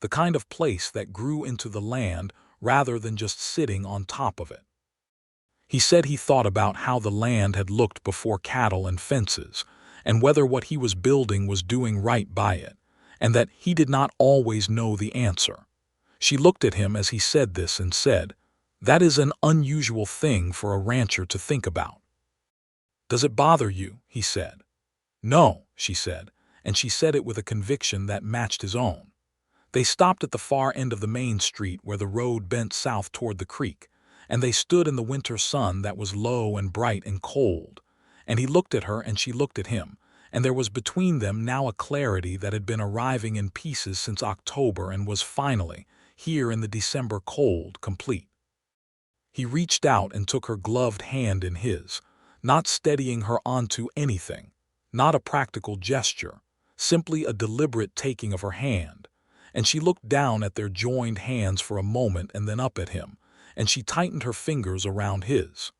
the kind of place that grew into the land rather than just sitting on top of it. He said he thought about how the land had looked before cattle and fences, and whether what he was building was doing right by it, and that he did not always know the answer. She looked at him as he said this and said, "That is an unusual thing for a rancher to think about." "Does it bother you?" he said. "No," she said, and she said it with a conviction that matched his own. They stopped at the far end of the main street where the road bent south toward the creek, and they stood in the winter sun that was low and bright and cold, and he looked at her and she looked at him, and there was between them now a clarity that had been arriving in pieces since October and was finally, here in the December cold, complete. He reached out and took her gloved hand in his, not steadying her onto anything, not a practical gesture, simply a deliberate taking of her hand, and she looked down at their joined hands for a moment and then up at him, and she tightened her fingers around his.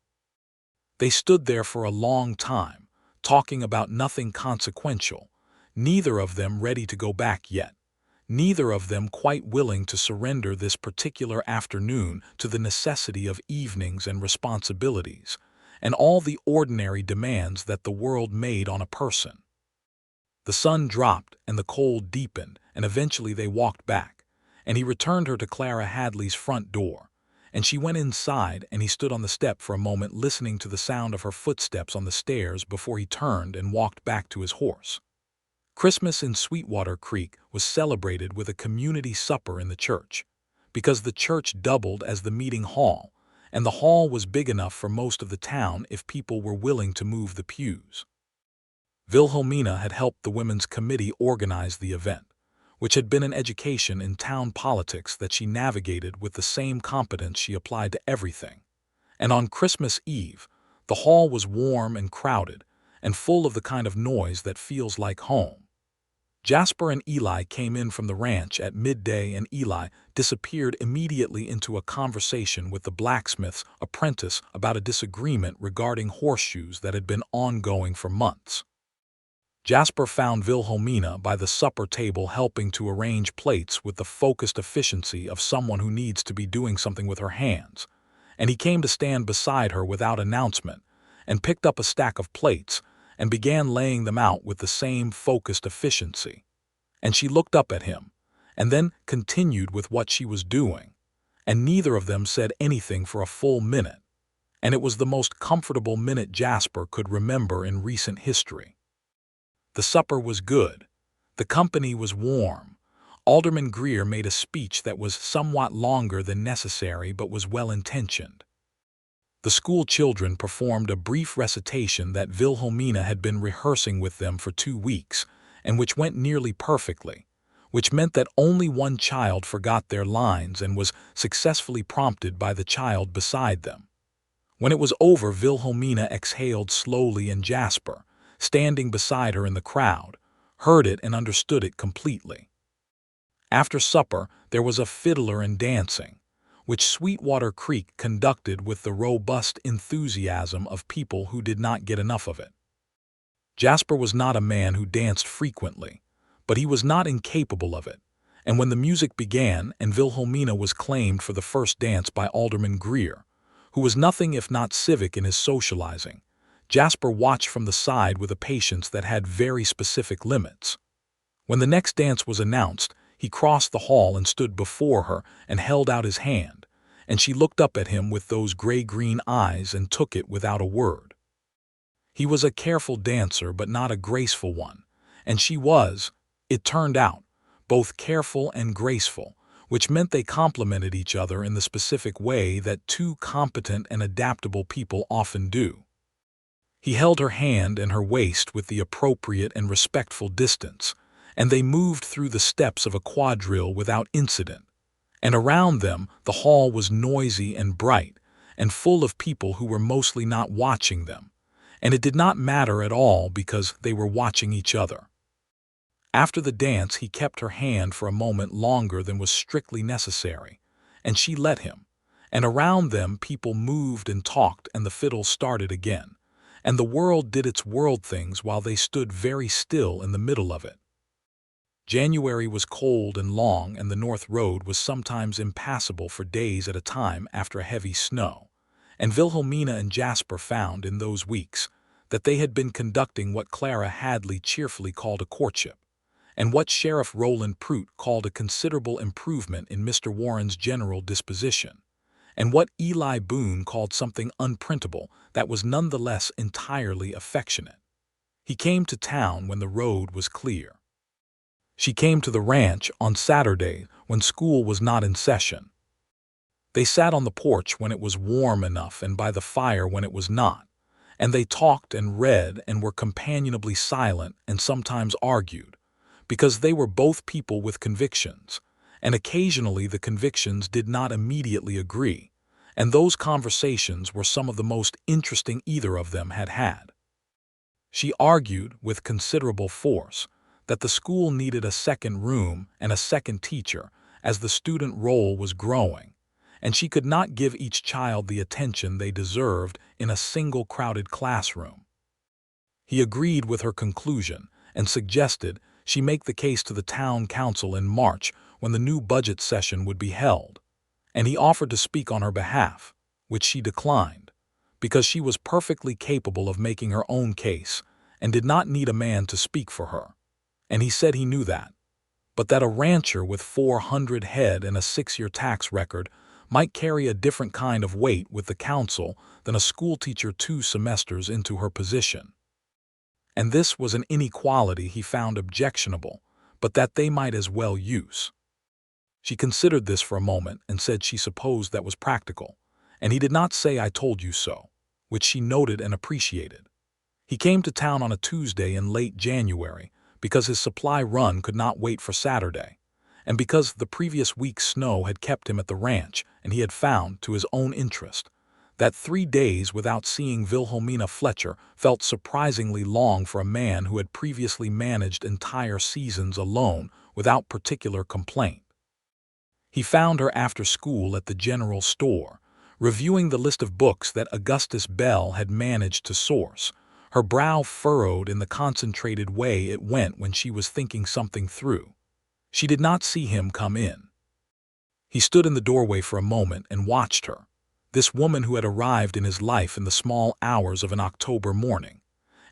They stood there for a long time, talking about nothing consequential, neither of them ready to go back yet, neither of them quite willing to surrender this particular afternoon to the necessity of evenings and responsibilities, and all the ordinary demands that the world made on a person. The sun dropped and the cold deepened, and eventually they walked back, and he returned her to Clara Hadley's front door, and she went inside and he stood on the step for a moment listening to the sound of her footsteps on the stairs before he turned and walked back to his horse. Christmas in Sweetwater Creek was celebrated with a community supper in the church. because the church doubled as the meeting hall, and the hall was big enough for most of the town if people were willing to move the pews. Wilhelmina had helped the women's committee organize the event, which had been an education in town politics that she navigated with the same competence she applied to everything. And on Christmas Eve, the hall was warm and crowded, and full of the kind of noise that feels like home. Jasper and Eli came in from the ranch at midday, and Eli disappeared immediately into a conversation with the blacksmith's apprentice about a disagreement regarding horseshoes that had been ongoing for months. Jasper found Wilhelmina by the supper table helping to arrange plates with the focused efficiency of someone who needs to be doing something with her hands, and he came to stand beside her without announcement and picked up a stack of plates and began laying them out with the same focused efficiency. And she looked up at him, and then continued with what she was doing, and neither of them said anything for a full minute, and it was the most comfortable minute Jasper could remember in recent history. The supper was good. The company was warm. Alderman Greer made a speech that was somewhat longer than necessary but was well-intentioned. The school children performed a brief recitation that Wilhelmina had been rehearsing with them for 2 weeks, and which went nearly perfectly, which meant that only one child forgot their lines and was successfully prompted by the child beside them. When it was over, Wilhelmina exhaled slowly, and Jasper, standing beside her in the crowd, heard it and understood it completely. After supper, there was a fiddler and dancing, which Sweetwater Creek conducted with the robust enthusiasm of people who did not get enough of it. Jasper was not a man who danced frequently, but he was not incapable of it, and when the music began and Wilhelmina was claimed for the first dance by Alderman Greer, who was nothing if not civic in his socializing, Jasper watched from the side with a patience that had very specific limits. When the next dance was announced, he crossed the hall and stood before her and held out his hand, and she looked up at him with those gray-green eyes and took it without a word. He was a careful dancer but not a graceful one, and she was, it turned out, both careful and graceful, which meant they complemented each other in the specific way that two competent and adaptable people often do. He held her hand and her waist with the appropriate and respectful distance, and they moved through the steps of a quadrille without incident. And around them the hall was noisy and bright, and full of people who were mostly not watching them, and it did not matter at all because they were watching each other. After the dance he kept her hand for a moment longer than was strictly necessary, and she let him, and around them people moved and talked, and the fiddle started again, and the world did its world things while they stood very still in the middle of it. January was cold and long, and the North Road was sometimes impassable for days at a time after a heavy snow, and Wilhelmina and Jasper found in those weeks that they had been conducting what Clara Hadley cheerfully called a courtship, and what Sheriff Roland Prout called a considerable improvement in Mr. Warren's general disposition, and what Eli Boone called something unprintable that was nonetheless entirely affectionate. He came to town when the road was clear. She came to the ranch on Saturday when school was not in session. They sat on the porch when it was warm enough and by the fire when it was not, and they talked and read and were companionably silent and sometimes argued, because they were both people with convictions, and occasionally the convictions did not immediately agree, and those conversations were some of the most interesting either of them had had. She argued with considerable force that the school needed a second room and a second teacher as the student roll was growing, and she could not give each child the attention they deserved in a single crowded classroom. He agreed with her conclusion and suggested she make the case to the town council in March when the new budget session would be held, and he offered to speak on her behalf, which she declined, because she was perfectly capable of making her own case and did not need a man to speak for her. And he said he knew that, but that a rancher with 400 head and a 6-year tax record might carry a different kind of weight with the council than a schoolteacher 2 semesters into her position. And this was an inequality he found objectionable, but that they might as well use. She considered this for a moment and said she supposed that was practical, and he did not say "I told you so," which she noted and appreciated. He came to town on a Tuesday in late January because his supply run could not wait for Saturday, and because the previous week's snow had kept him at the ranch and he had found, to his own interest, that 3 days without seeing Wilhelmina Fletcher felt surprisingly long for a man who had previously managed entire seasons alone without particular complaint. He found her after school at the general store, reviewing the list of books that Augustus Bell had managed to source, her brow furrowed in the concentrated way it went when she was thinking something through. She did not see him come in. He stood in the doorway for a moment and watched her, this woman who had arrived in his life in the small hours of an October morning,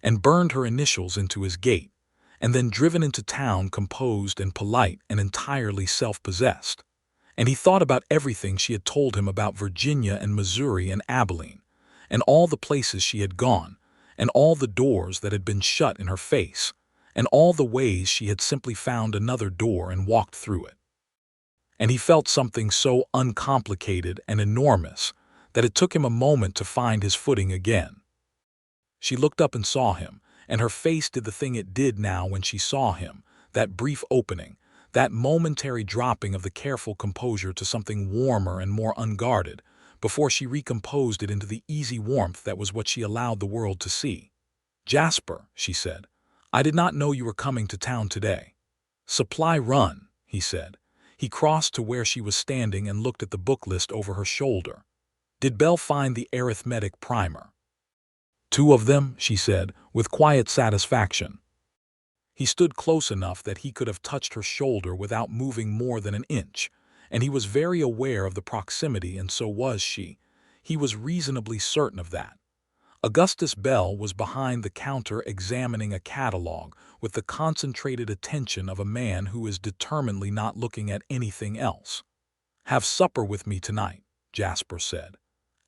and burned her initials into his gate, and then driven into town composed and polite and entirely self-possessed. And he thought about everything she had told him about Virginia and Missouri and Abilene, and all the places she had gone, and all the doors that had been shut in her face, and all the ways she had simply found another door and walked through it. And he felt something so uncomplicated and enormous that it took him a moment to find his footing again. She looked up and saw him, and her face did the thing it did now when she saw him, that brief opening, that momentary dropping of the careful composure to something warmer and more unguarded, before she recomposed it into the easy warmth that was what she allowed the world to see. "Jasper," she said, "I did not know you were coming to town today." "Supply run," he said. He crossed to where she was standing and looked at the book list over her shoulder. "Did Belle find the arithmetic primer?" "2 of them," she said, with quiet satisfaction. He stood close enough that he could have touched her shoulder without moving more than an inch, and he was very aware of the proximity, and so was she. He was reasonably certain of that. Augustus Bell was behind the counter examining a catalog with the concentrated attention of a man who is determinedly not looking at anything else. "Have supper with me tonight," Jasper said,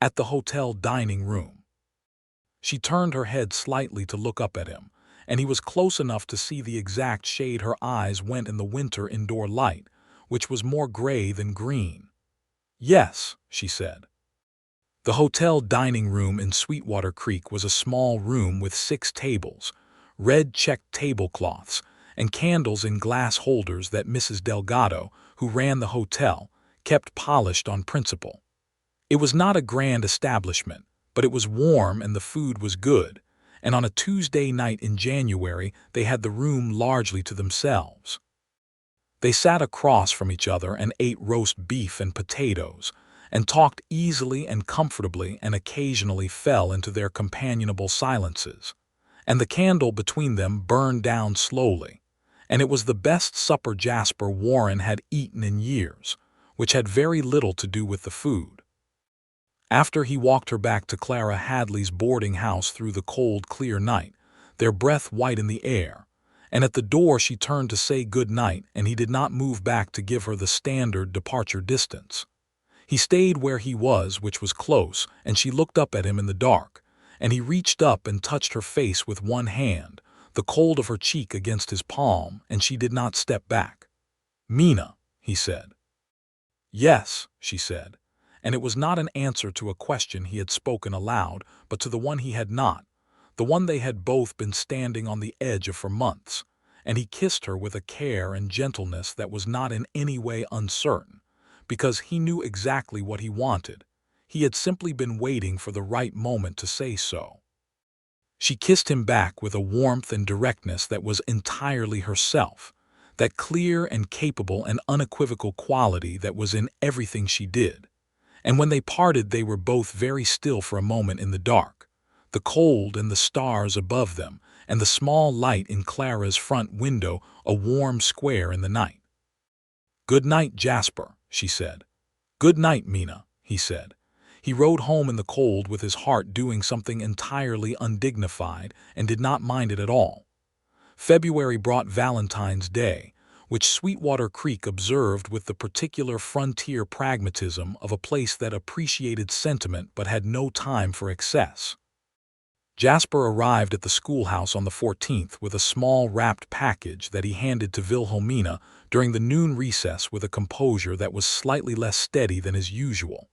"at the hotel dining room." She turned her head slightly to look up at him, and he was close enough to see the exact shade her eyes went in the winter indoor light, which was more gray than green. "Yes," she said. The hotel dining room in Sweetwater Creek was a small room with 6 tables, red checked tablecloths, and candles in glass holders that Mrs. Delgado, who ran the hotel, kept polished on principle. It was not a grand establishment, but it was warm and the food was good, and on a Tuesday night in January they had the room largely to themselves. They sat across from each other and ate roast beef and potatoes, and talked easily and comfortably, and occasionally fell into their companionable silences. And the candle between them burned down slowly, and it was the best supper Jasper Warren had eaten in years, which had very little to do with the food. After he walked her back to Clara Hadley's boarding house through the cold, clear night, their breath white in the air, and at the door she turned to say good night, and he did not move back to give her the standard departure distance. He stayed where he was, which was close, and she looked up at him in the dark, and he reached up and touched her face with one hand, the cold of her cheek against his palm, and she did not step back. "Mina," he said. "Yes," she said, and it was not an answer to a question he had spoken aloud, but to the one he had not, the one they had both been standing on the edge of for months, and he kissed her with a care and gentleness that was not in any way uncertain, because he knew exactly what he wanted. He had simply been waiting for the right moment to say so. She kissed him back with a warmth and directness that was entirely herself, that clear and capable and unequivocal quality that was in everything she did. And when they parted they were both very still for a moment in the dark, the cold and the stars above them, and the small light in Clara's front window a warm square in the night. "Good night, Jasper," she said. "Good night, Mina," he said. He rode home in the cold with his heart doing something entirely undignified and did not mind it at all. February brought Valentine's Day, which Sweetwater Creek observed with the particular frontier pragmatism of a place that appreciated sentiment but had no time for excess. Jasper arrived at the schoolhouse on the 14th with a small wrapped package that he handed to Wilhelmina during the noon recess with a composure that was slightly less steady than his usual.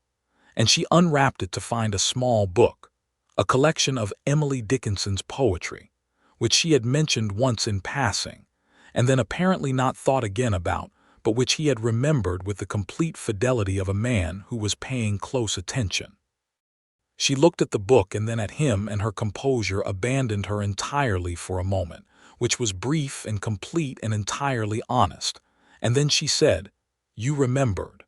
And she unwrapped it to find a small book, a collection of Emily Dickinson's poetry, which she had mentioned once in passing, and then apparently not thought again about, but which he had remembered with the complete fidelity of a man who was paying close attention. She looked at the book and then at him, and her composure abandoned her entirely for a moment, which was brief and complete and entirely honest, and then she said, "You remembered."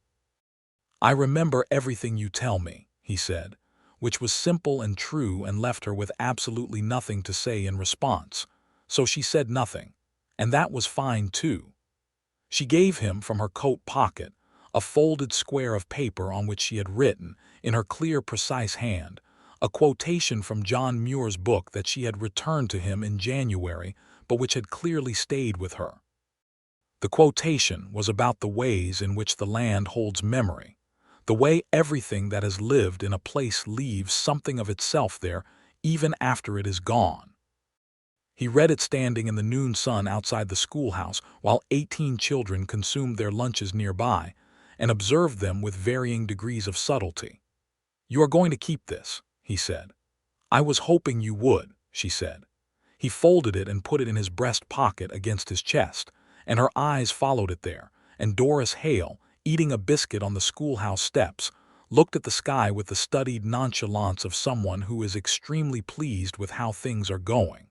"I remember everything you tell me," he said, which was simple and true and left her with absolutely nothing to say in response, so she said nothing, and that was fine too. She gave him from her coat pocket a folded square of paper on which she had written, in her clear, precise hand, a quotation from John Muir's book that she had returned to him in January, but which had clearly stayed with her. The quotation was about the ways in which the land holds memory, the way everything that has lived in a place leaves something of itself there even after it is gone. He read it standing in the noon sun outside the schoolhouse while 18 children consumed their lunches nearby, and observed them with varying degrees of subtlety. "You are going to keep this," he said. "I was hoping you would," she said. He folded it and put it in his breast pocket against his chest, and her eyes followed it there, and Doris Hale, eating a biscuit on the schoolhouse steps, looked at the sky with the studied nonchalance of someone who is extremely pleased with how things are going.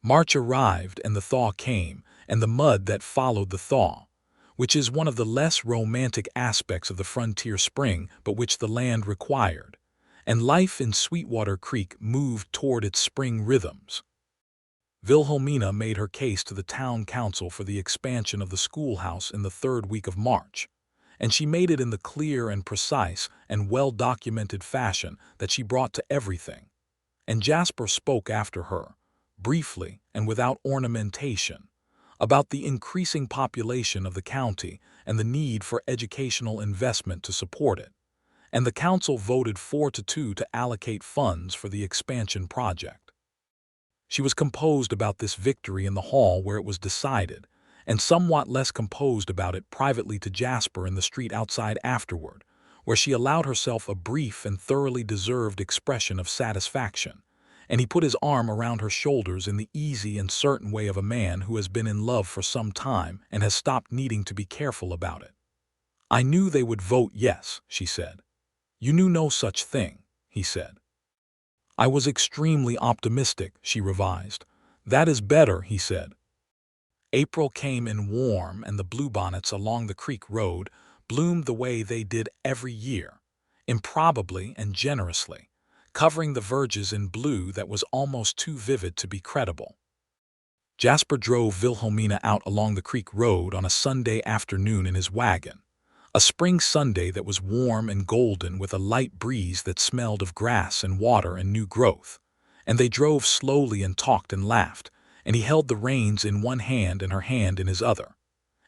March arrived, and the thaw came, and the mud that followed the thaw, which is one of the less romantic aspects of the frontier spring, but which the land required, and life in Sweetwater Creek moved toward its spring rhythms. Wilhelmina made her case to the town council for the expansion of the schoolhouse in the 3rd week of March, and she made it in the clear and precise and well-documented fashion that she brought to everything, and Jasper spoke after her, briefly and without ornamentation, about the increasing population of the county and the need for educational investment to support it, and the council voted 4-2 to allocate funds for the expansion project. She was composed about this victory in the hall where it was decided, and somewhat less composed about it privately to Jasper in the street outside afterward, where she allowed herself a brief and thoroughly deserved expression of satisfaction, and he put his arm around her shoulders in the easy and certain way of a man who has been in love for some time and has stopped needing to be careful about it. "I knew they would vote yes," she said. "You knew no such thing," he said. "I was extremely optimistic," she revised. "That is better," he said. April came in warm, and the bluebonnets along the creek road bloomed the way they did every year, improbably and generously, covering the verges in blue that was almost too vivid to be credible. Jasper drove Wilhelmina out along the creek road on a Sunday afternoon in his wagon, a spring Sunday that was warm and golden with a light breeze that smelled of grass and water and new growth, and they drove slowly and talked and laughed, and he held the reins in one hand and her hand in his other,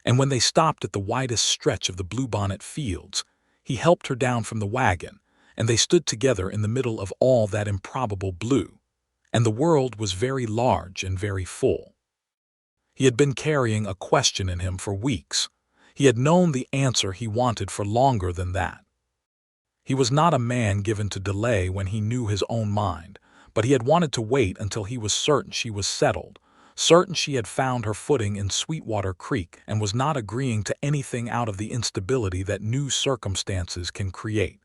and when they stopped at the widest stretch of the bluebonnet fields, he helped her down from the wagon, and they stood together in the middle of all that improbable blue, and the world was very large and very full. He had been carrying a question in him for weeks. He had known the answer he wanted for longer than that. He was not a man given to delay when he knew his own mind, but he had wanted to wait until he was certain she was settled, certain she had found her footing in Sweetwater Creek and was not agreeing to anything out of the instability that new circumstances can create.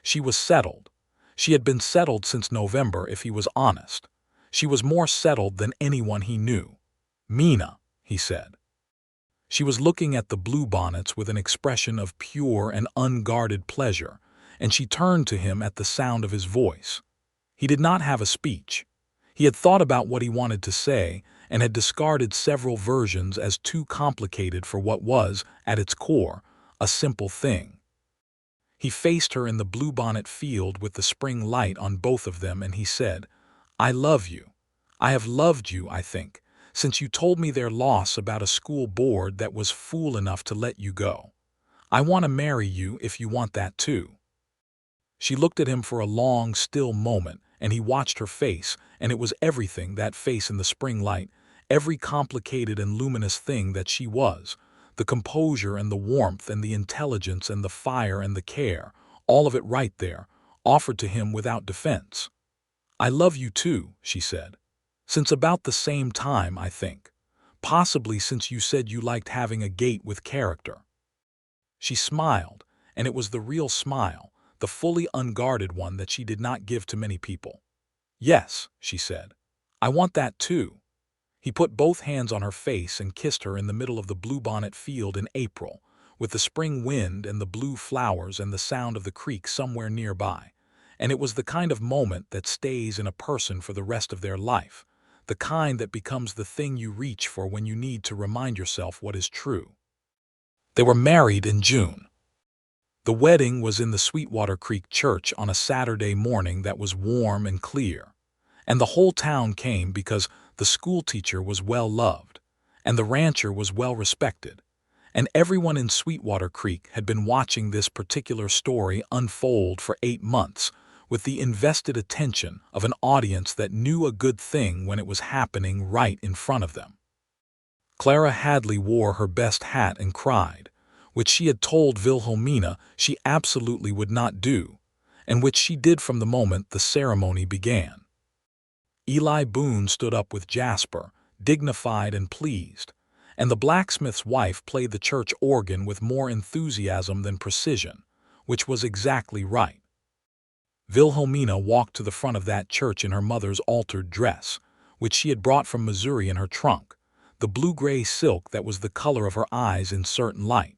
She was settled. She had been settled since November, if he was honest. She was more settled than anyone he knew. "Mina," he said. She was looking at the bluebonnets with an expression of pure and unguarded pleasure, and she turned to him at the sound of his voice. He did not have a speech. He had thought about what he wanted to say and had discarded several versions as too complicated for what was, at its core, a simple thing. He faced her in the bluebonnet field with the spring light on both of them, and he said, "I love you. I have loved you, I think, since you told me their loss about a school board that was fool enough to let you go. I want to marry you if you want that too." She looked at him for a long, still moment, and he watched her face, and it was everything, that face in the spring light, every complicated and luminous thing that she was, the composure and the warmth and the intelligence and the fire and the care, all of it right there, offered to him without defense. "I love you too," she said. "Since about the same time, I think. Possibly since you said you liked having a gait with character." She smiled, and it was the real smile, the fully unguarded one that she did not give to many people. "Yes," she said. "I want that too." He put both hands on her face and kissed her in the middle of the bluebonnet field in April, with the spring wind and the blue flowers and the sound of the creek somewhere nearby. And it was the kind of moment that stays in a person for the rest of their life, the kind that becomes the thing you reach for when you need to remind yourself what is true. They were married in June. The wedding was in the Sweetwater Creek Church on a Saturday morning that was warm and clear. And the whole town came because the schoolteacher was well loved, and the rancher was well respected, and everyone in Sweetwater Creek had been watching this particular story unfold for 8 months, with the invested attention of an audience that knew a good thing when it was happening right in front of them. Clara Hadley wore her best hat and cried, which she had told Wilhelmina she absolutely would not do, and which she did from the moment the ceremony began. Eli Boone stood up with Jasper, dignified and pleased, and the blacksmith's wife played the church organ with more enthusiasm than precision, which was exactly right. Wilhelmina walked to the front of that church in her mother's altered dress, which she had brought from Missouri in her trunk, the blue-gray silk that was the color of her eyes in certain light.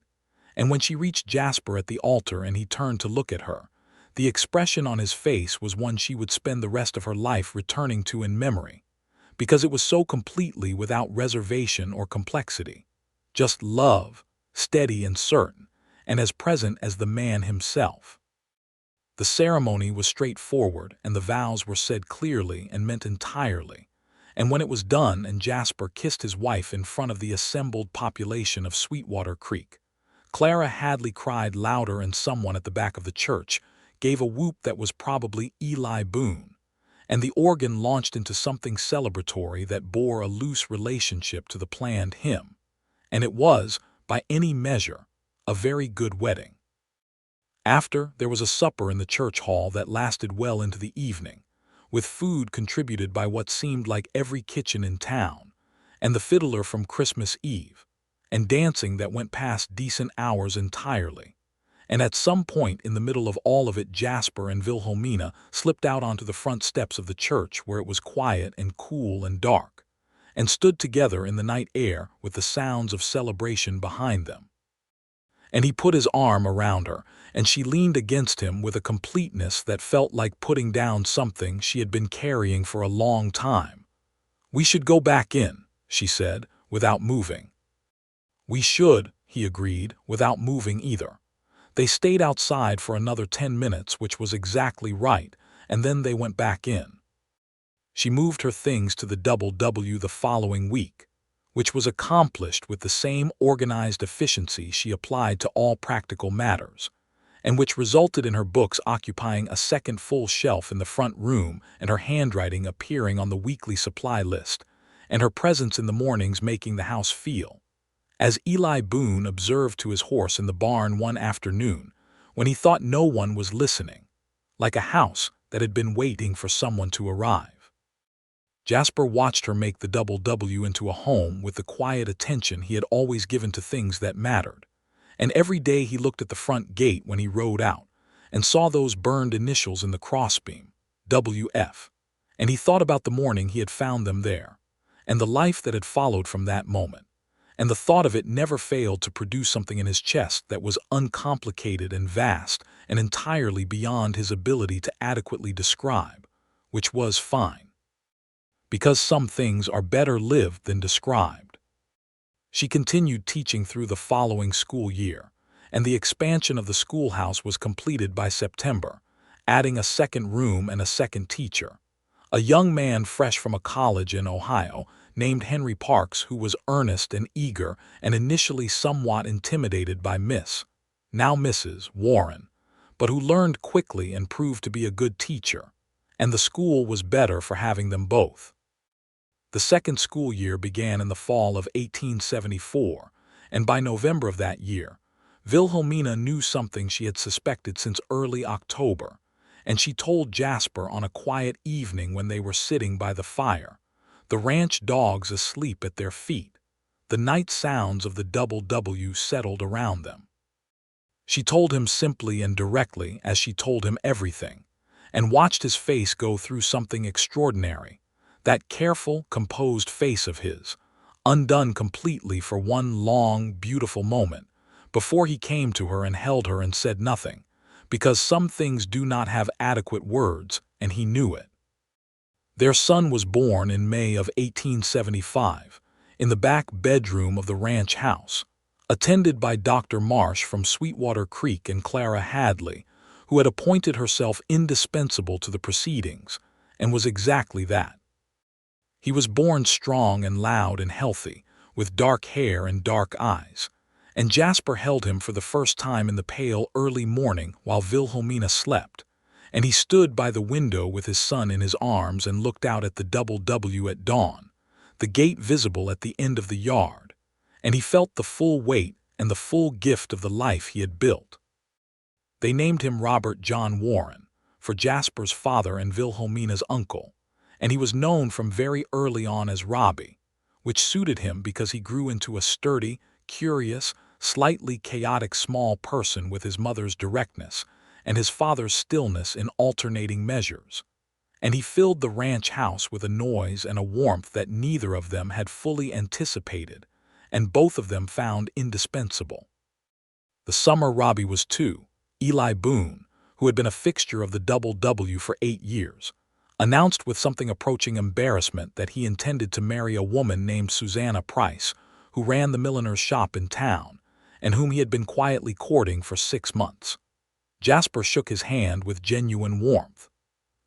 And when she reached Jasper at the altar and he turned to look at her, the expression on his face was one she would spend the rest of her life returning to in memory, because it was so completely without reservation or complexity, just love, steady and certain, and as present as the man himself. The ceremony was straightforward, and the vows were said clearly and meant entirely, and when it was done and Jasper kissed his wife in front of the assembled population of Sweetwater Creek, Clara Hadley cried louder, and someone at the back of the church gave a whoop that was probably Eli Boone, and the organ launched into something celebratory that bore a loose relationship to the planned hymn, and it was, by any measure, a very good wedding. After, there was a supper in the church hall that lasted well into the evening, with food contributed by what seemed like every kitchen in town, and the fiddler from Christmas Eve, and dancing that went past decent hours entirely. And at some point in the middle of all of it, Jasper and Wilhelmina slipped out onto the front steps of the church where it was quiet and cool and dark, and stood together in the night air with the sounds of celebration behind them. And he put his arm around her, and she leaned against him with a completeness that felt like putting down something she had been carrying for a long time. "We should go back in," she said, without moving. "We should," he agreed, without moving either. They stayed outside for another 10 minutes, which was exactly right, and then they went back in. She moved her things to the W the following week, which was accomplished with the same organized efficiency she applied to all practical matters, and which resulted in her books occupying a second full shelf in the front room and her handwriting appearing on the weekly supply list, and her presence in the mornings making the house feel, as Eli Boone observed to his horse in the barn one afternoon when he thought no one was listening, like a house that had been waiting for someone to arrive. Jasper watched her make the W into a home with the quiet attention he had always given to things that mattered, and every day he looked at the front gate when he rode out and saw those burned initials in the crossbeam, WF, and he thought about the morning he had found them there, and the life that had followed from that moment, and the thought of it never failed to produce something in his chest that was uncomplicated and vast and entirely beyond his ability to adequately describe, which was fine. Because some things are better lived than described. She continued teaching through the following school year, and the expansion of the schoolhouse was completed by September, adding a second room and a second teacher, a young man fresh from a college in Ohio named Henry Parks, who was earnest and eager and initially somewhat intimidated by now Mrs. Warren, but who learned quickly and proved to be a good teacher, and the school was better for having them both. The second school year began in the fall of 1874, and by November of that year, Wilhelmina knew something she had suspected since early October, and she told Jasper on a quiet evening when they were sitting by the fire, the ranch dogs asleep at their feet. The night sounds of the double W settled around them. She told him simply and directly, as she told him everything, and watched his face go through something extraordinary. That careful, composed face of his, undone completely for one long, beautiful moment, before he came to her and held her and said nothing, because some things do not have adequate words, and he knew it. Their son was born in May of 1875, in the back bedroom of the ranch house, attended by Dr. Marsh from Sweetwater Creek and Clara Hadley, who had appointed herself indispensable to the proceedings, and was exactly that. He was born strong and loud and healthy, with dark hair and dark eyes, and Jasper held him for the first time in the pale early morning while Wilhelmina slept, and he stood by the window with his son in his arms and looked out at the double W at dawn, the gate visible at the end of the yard, and he felt the full weight and the full gift of the life he had built. They named him Robert John Warren, for Jasper's father and Wilhelmina's uncle, and he was known from very early on as Robbie, which suited him because he grew into a sturdy, curious, slightly chaotic small person with his mother's directness and his father's stillness in alternating measures. And he filled the ranch house with a noise and a warmth that neither of them had fully anticipated, and both of them found indispensable. The summer Robbie was 2, Eli Boone, who had been a fixture of the double W for 8 years, announced with something approaching embarrassment that he intended to marry a woman named Susanna Price, who ran the milliner's shop in town, and whom he had been quietly courting for 6 months. Jasper shook his hand with genuine warmth.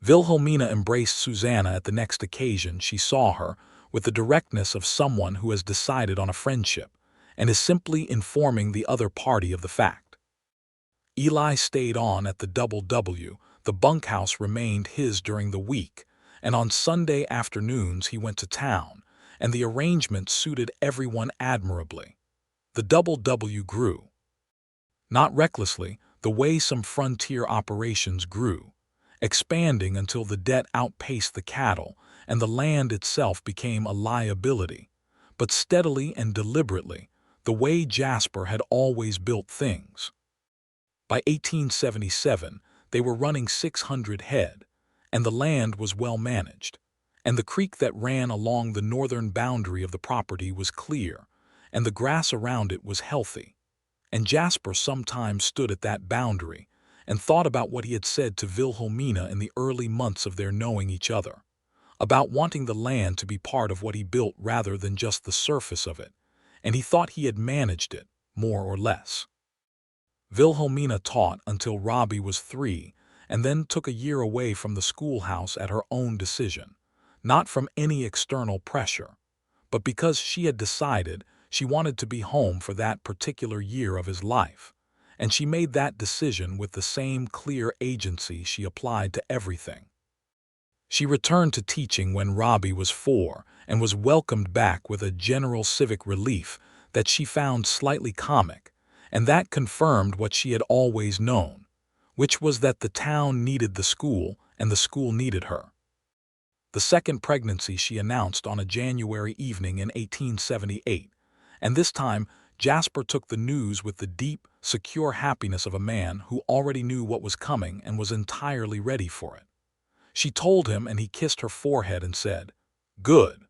Wilhelmina embraced Susanna at the next occasion she saw her with the directness of someone who has decided on a friendship and is simply informing the other party of the fact. Eli stayed on at the double W. The bunkhouse remained his during the week, and on Sunday afternoons he went to town, and the arrangement suited everyone admirably. The double W grew. Not recklessly, the way some frontier operations grew, expanding until the debt outpaced the cattle and the land itself became a liability, but steadily and deliberately, the way Jasper had always built things. By 1877, they were running 600 head, and the land was well managed, and the creek that ran along the northern boundary of the property was clear, and the grass around it was healthy. And Jasper sometimes stood at that boundary and thought about what he had said to Wilhelmina in the early months of their knowing each other, about wanting the land to be part of what he built rather than just the surface of it, and he thought he had managed it, more or less. Wilhelmina taught until Robbie was 3, and then took a year away from the schoolhouse at her own decision, not from any external pressure, but because she had decided she wanted to be home for that particular year of his life, and she made that decision with the same clear agency she applied to everything. She returned to teaching when Robbie was 4 and was welcomed back with a general civic relief that she found slightly comic, and that confirmed what she had always known, which was that the town needed the school and the school needed her. The second pregnancy she announced on a January evening in 1878, and this time Jasper took the news with the deep, secure happiness of a man who already knew what was coming and was entirely ready for it. She told him, and he kissed her forehead and said, "Good,"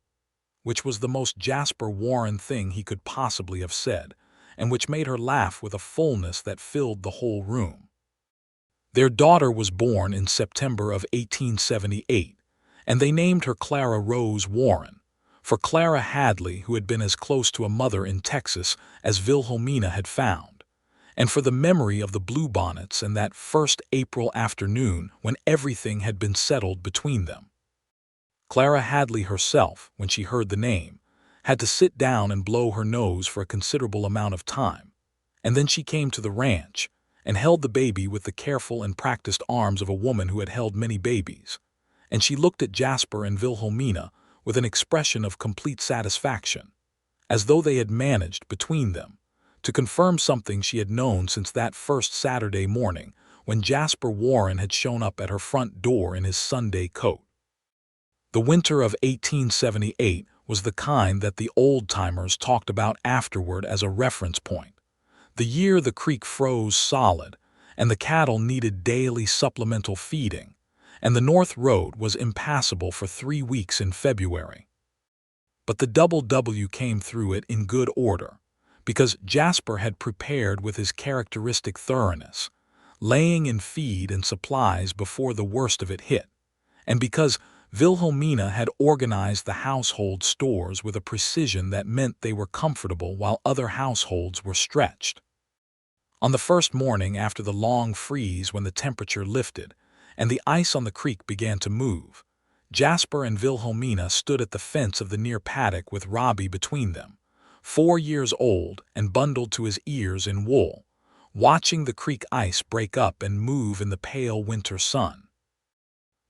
which was the most Jasper Warren thing he could possibly have said, and which made her laugh with a fullness that filled the whole room. Their daughter was born in September of 1878, and they named her Clara Rose Warren, for Clara Hadley, who had been as close to a mother in Texas as Wilhelmina had found, and for the memory of the bluebonnets and that first April afternoon when everything had been settled between them. Clara Hadley herself, when she heard the name, had to sit down and blow her nose for a considerable amount of time, and then she came to the ranch and held the baby with the careful and practiced arms of a woman who had held many babies, and she looked at Jasper and Wilhelmina with an expression of complete satisfaction, as though they had managed, between them, to confirm something she had known since that first Saturday morning when Jasper Warren had shown up at her front door in his Sunday coat. The winter of 1878 was the kind that the old-timers talked about afterward as a reference point. The year the creek froze solid, and the cattle needed daily supplemental feeding, and the North Road was impassable for 3 weeks in February. But the Double W came through it in good order, because Jasper had prepared with his characteristic thoroughness, laying in feed and supplies before the worst of it hit, and because Wilhelmina had organized the household stores with a precision that meant they were comfortable while other households were stretched. On the first morning after the long freeze, when the temperature lifted and the ice on the creek began to move, Jasper and Wilhelmina stood at the fence of the near paddock with Robbie between them, 4 years old and bundled to his ears in wool, watching the creek ice break up and move in the pale winter sun.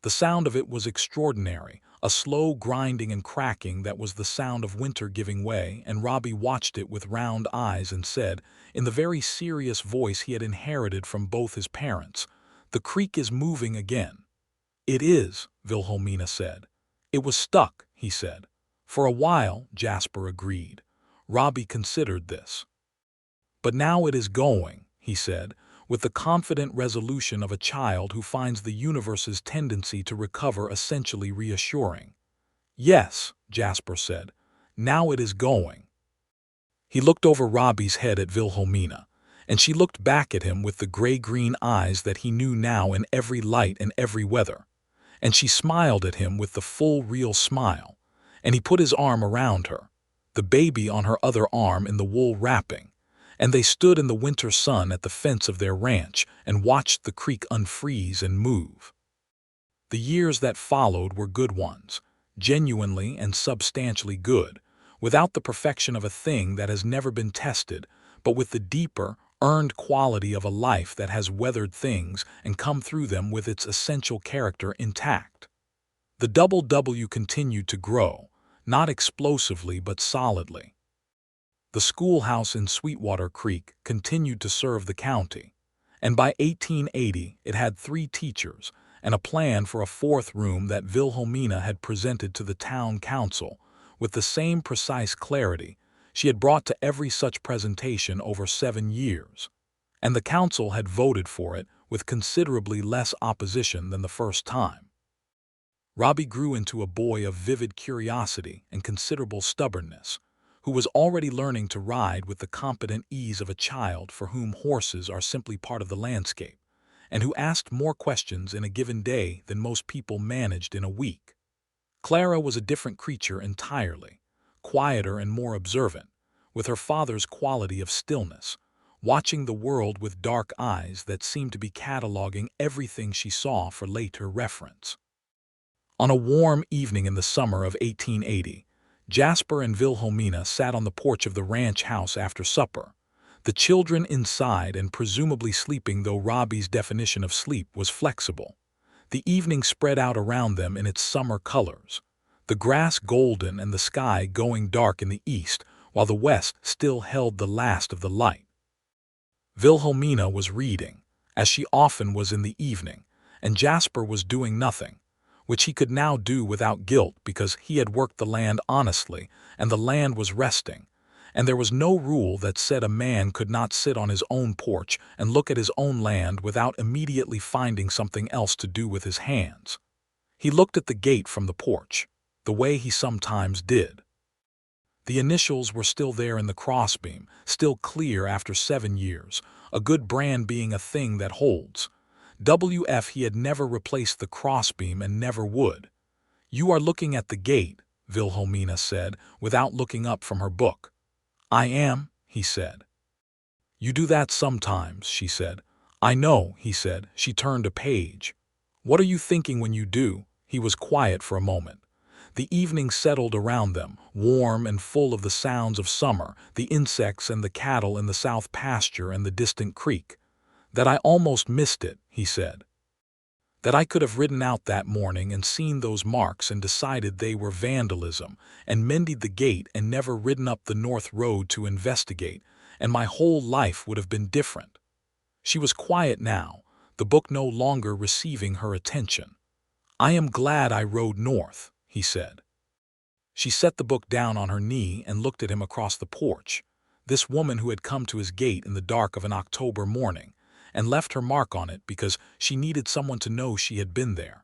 The sound of it was extraordinary, a slow grinding and cracking that was the sound of winter giving way, and Robbie watched it with round eyes and said, in the very serious voice he had inherited from both his parents, "The creek is moving again." "It is," Wilhelmina said. "It was stuck," he said. "For a while," Jasper agreed. Robbie considered this. "But now it is going," he said, with the confident resolution of a child who finds the universe's tendency to recover essentially reassuring. "Yes," Jasper said, "now it is going." He looked over Robbie's head at Wilhelmina, and she looked back at him with the gray-green eyes that he knew now in every light and every weather, and she smiled at him with the full real smile, and he put his arm around her, the baby on her other arm in the wool wrapping, and they stood in the winter sun at the fence of their ranch and watched the creek unfreeze and move. The years that followed were good ones, genuinely and substantially good, without the perfection of a thing that has never been tested, but with the deeper, earned quality of a life that has weathered things and come through them with its essential character intact. The Double W continued to grow, not explosively but solidly. The schoolhouse in Sweetwater Creek continued to serve the county, and by 1880 it had 3 teachers and a plan for a 4th room that Wilhelmina had presented to the town council with the same precise clarity she had brought to every such presentation over 7 years, and the council had voted for it with considerably less opposition than the first time. Robbie grew into a boy of vivid curiosity and considerable stubbornness, who was already learning to ride with the competent ease of a child for whom horses are simply part of the landscape, and who asked more questions in a given day than most people managed in a week. Clara was a different creature entirely, quieter and more observant, with her father's quality of stillness, watching the world with dark eyes that seemed to be cataloging everything she saw for later reference. On a warm evening in the summer of 1880, Jasper and Wilhelmina sat on the porch of the ranch house after supper, the children inside and presumably sleeping, though Robbie's definition of sleep was flexible. The evening spread out around them in its summer colors, the grass golden and the sky going dark in the east, while the west still held the last of the light. Wilhelmina was reading, as she often was in the evening, and Jasper was doing nothing, which he could now do without guilt because he had worked the land honestly and the land was resting, and there was no rule that said a man could not sit on his own porch and look at his own land without immediately finding something else to do with his hands. He looked at the gate from the porch, the way he sometimes did. The initials were still there in the crossbeam, still clear after 7 years, a good brand being a thing that holds. WF. He had never replaced the crossbeam and never would. "You are looking at the gate," Wilhelmina said, without looking up from her book. "I am," he said. "You do that sometimes," she said. "I know," he said. She turned a page. "What are you thinking when you do?" He was quiet for a moment. The evening settled around them, warm and full of the sounds of summer, the insects and the cattle in the south pasture and the distant creek. "That I almost missed it," he said. that I could have ridden out that morning and seen those marks and decided they were vandalism and mended the gate and never ridden up the North Road to investigate, and my whole life would have been different. She was quiet now, the book no longer receiving her attention. I am glad I rode north, he said. She set the book down on her knee and looked at him across the porch, this woman who had come to his gate in the dark of an October morning, and left her mark on it because she needed someone to know she had been there.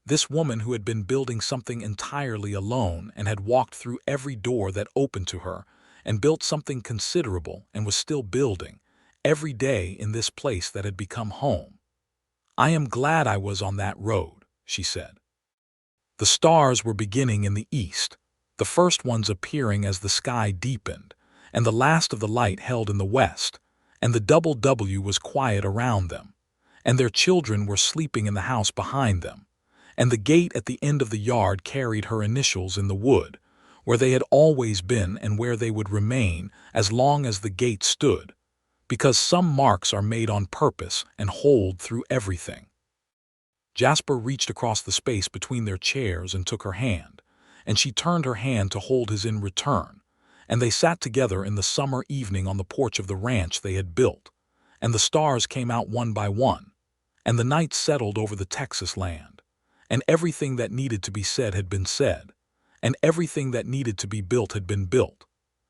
This woman who had been building something entirely alone and had walked through every door that opened to her and built something considerable and was still building, every day in this place that had become home. I am glad I was on that road, she said. The stars were beginning in the east, the first ones appearing as the sky deepened, and the last of the light held in the west, and the double W was quiet around them, and their children were sleeping in the house behind them, and the gate at the end of the yard carried her initials in the wood, where they had always been and where they would remain as long as the gate stood, because some marks are made on purpose and hold through everything. Jasper reached across the space between their chairs and took her hand, and she turned her hand to hold his in return, and they sat together in the summer evening on the porch of the ranch they had built, and the stars came out one by one, and the night settled over the Texas land, and everything that needed to be said had been said, and everything that needed to be built had been built,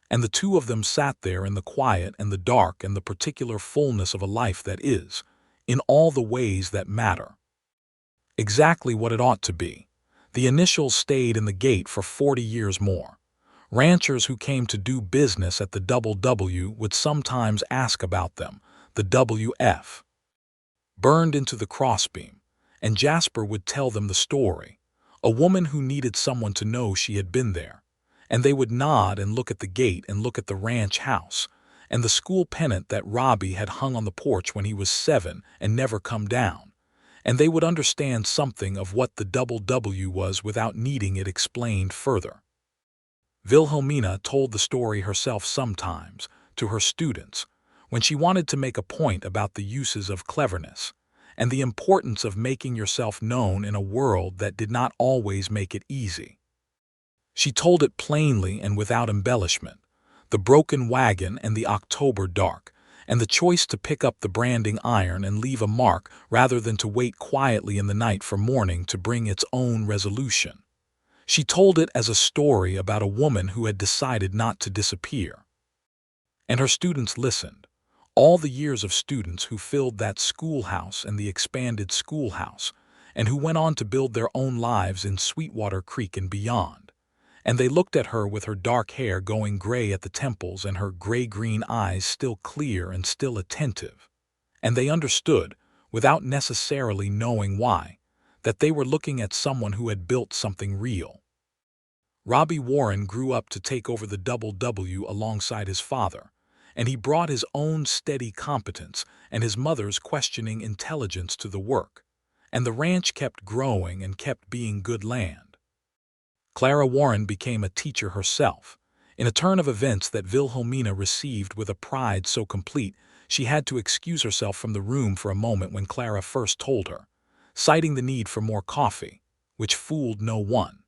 and the two of them sat there in the quiet and the dark and the particular fullness of a life that is, in all the ways that matter, exactly what it ought to be. The initials stayed in the gate for 40 years more. Ranchers who came to do business at the Double W would sometimes ask about them, the WF. Burned into the crossbeam, and Jasper would tell them the story, a woman who needed someone to know she had been there, and they would nod and look at the gate and look at the ranch house, and the school pennant that Robbie had hung on the porch when he was 7 and never come down, and they would understand something of what the Double W was without needing it explained further. Wilhelmina told the story herself sometimes, to her students, when she wanted to make a point about the uses of cleverness, and the importance of making yourself known in a world that did not always make it easy. She told it plainly and without embellishment, the broken wagon and the October dark, and the choice to pick up the branding iron and leave a mark rather than to wait quietly in the night for morning to bring its own resolution. She told it as a story about a woman who had decided not to disappear. And her students listened, all the years of students who filled that schoolhouse and the expanded schoolhouse, and who went on to build their own lives in Sweetwater Creek and beyond. And they looked at her with her dark hair going gray at the temples and her gray-green eyes still clear and still attentive. And they understood, without necessarily knowing why, that they were looking at someone who had built something real. Robbie Warren grew up to take over the Double W alongside his father, and he brought his own steady competence and his mother's questioning intelligence to the work, and the ranch kept growing and kept being good land. Clara Warren became a teacher herself, in a turn of events that Wilhelmina received with a pride so complete she had to excuse herself from the room for a moment when Clara first told her, citing the need for more coffee, which fooled no one.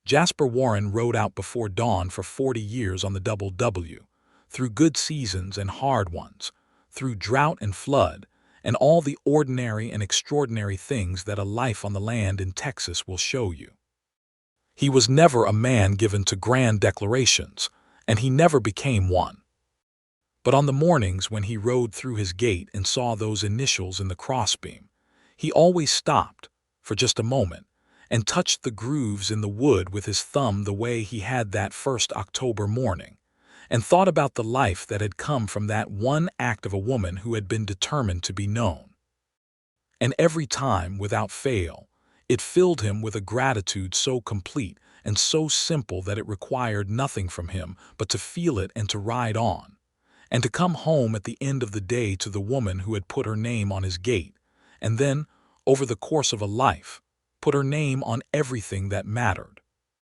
Jasper Warren rode out before dawn for 40 years on the Double W, through good seasons and hard ones, through drought and flood, and all the ordinary and extraordinary things that a life on the land in Texas will show you. He was never a man given to grand declarations, and he never became one. But on the mornings when he rode through his gate and saw those initials in the crossbeam, he always stopped, for just a moment, and touched the grooves in the wood with his thumb the way he had that first October morning, and thought about the life that had come from that one act of a woman who had been determined to be known. And every time, without fail, it filled him with a gratitude so complete and so simple that it required nothing from him but to feel it and to ride on, and to come home at the end of the day to the woman who had put her name on his gate, and then, over the course of a life, put her name on everything that mattered.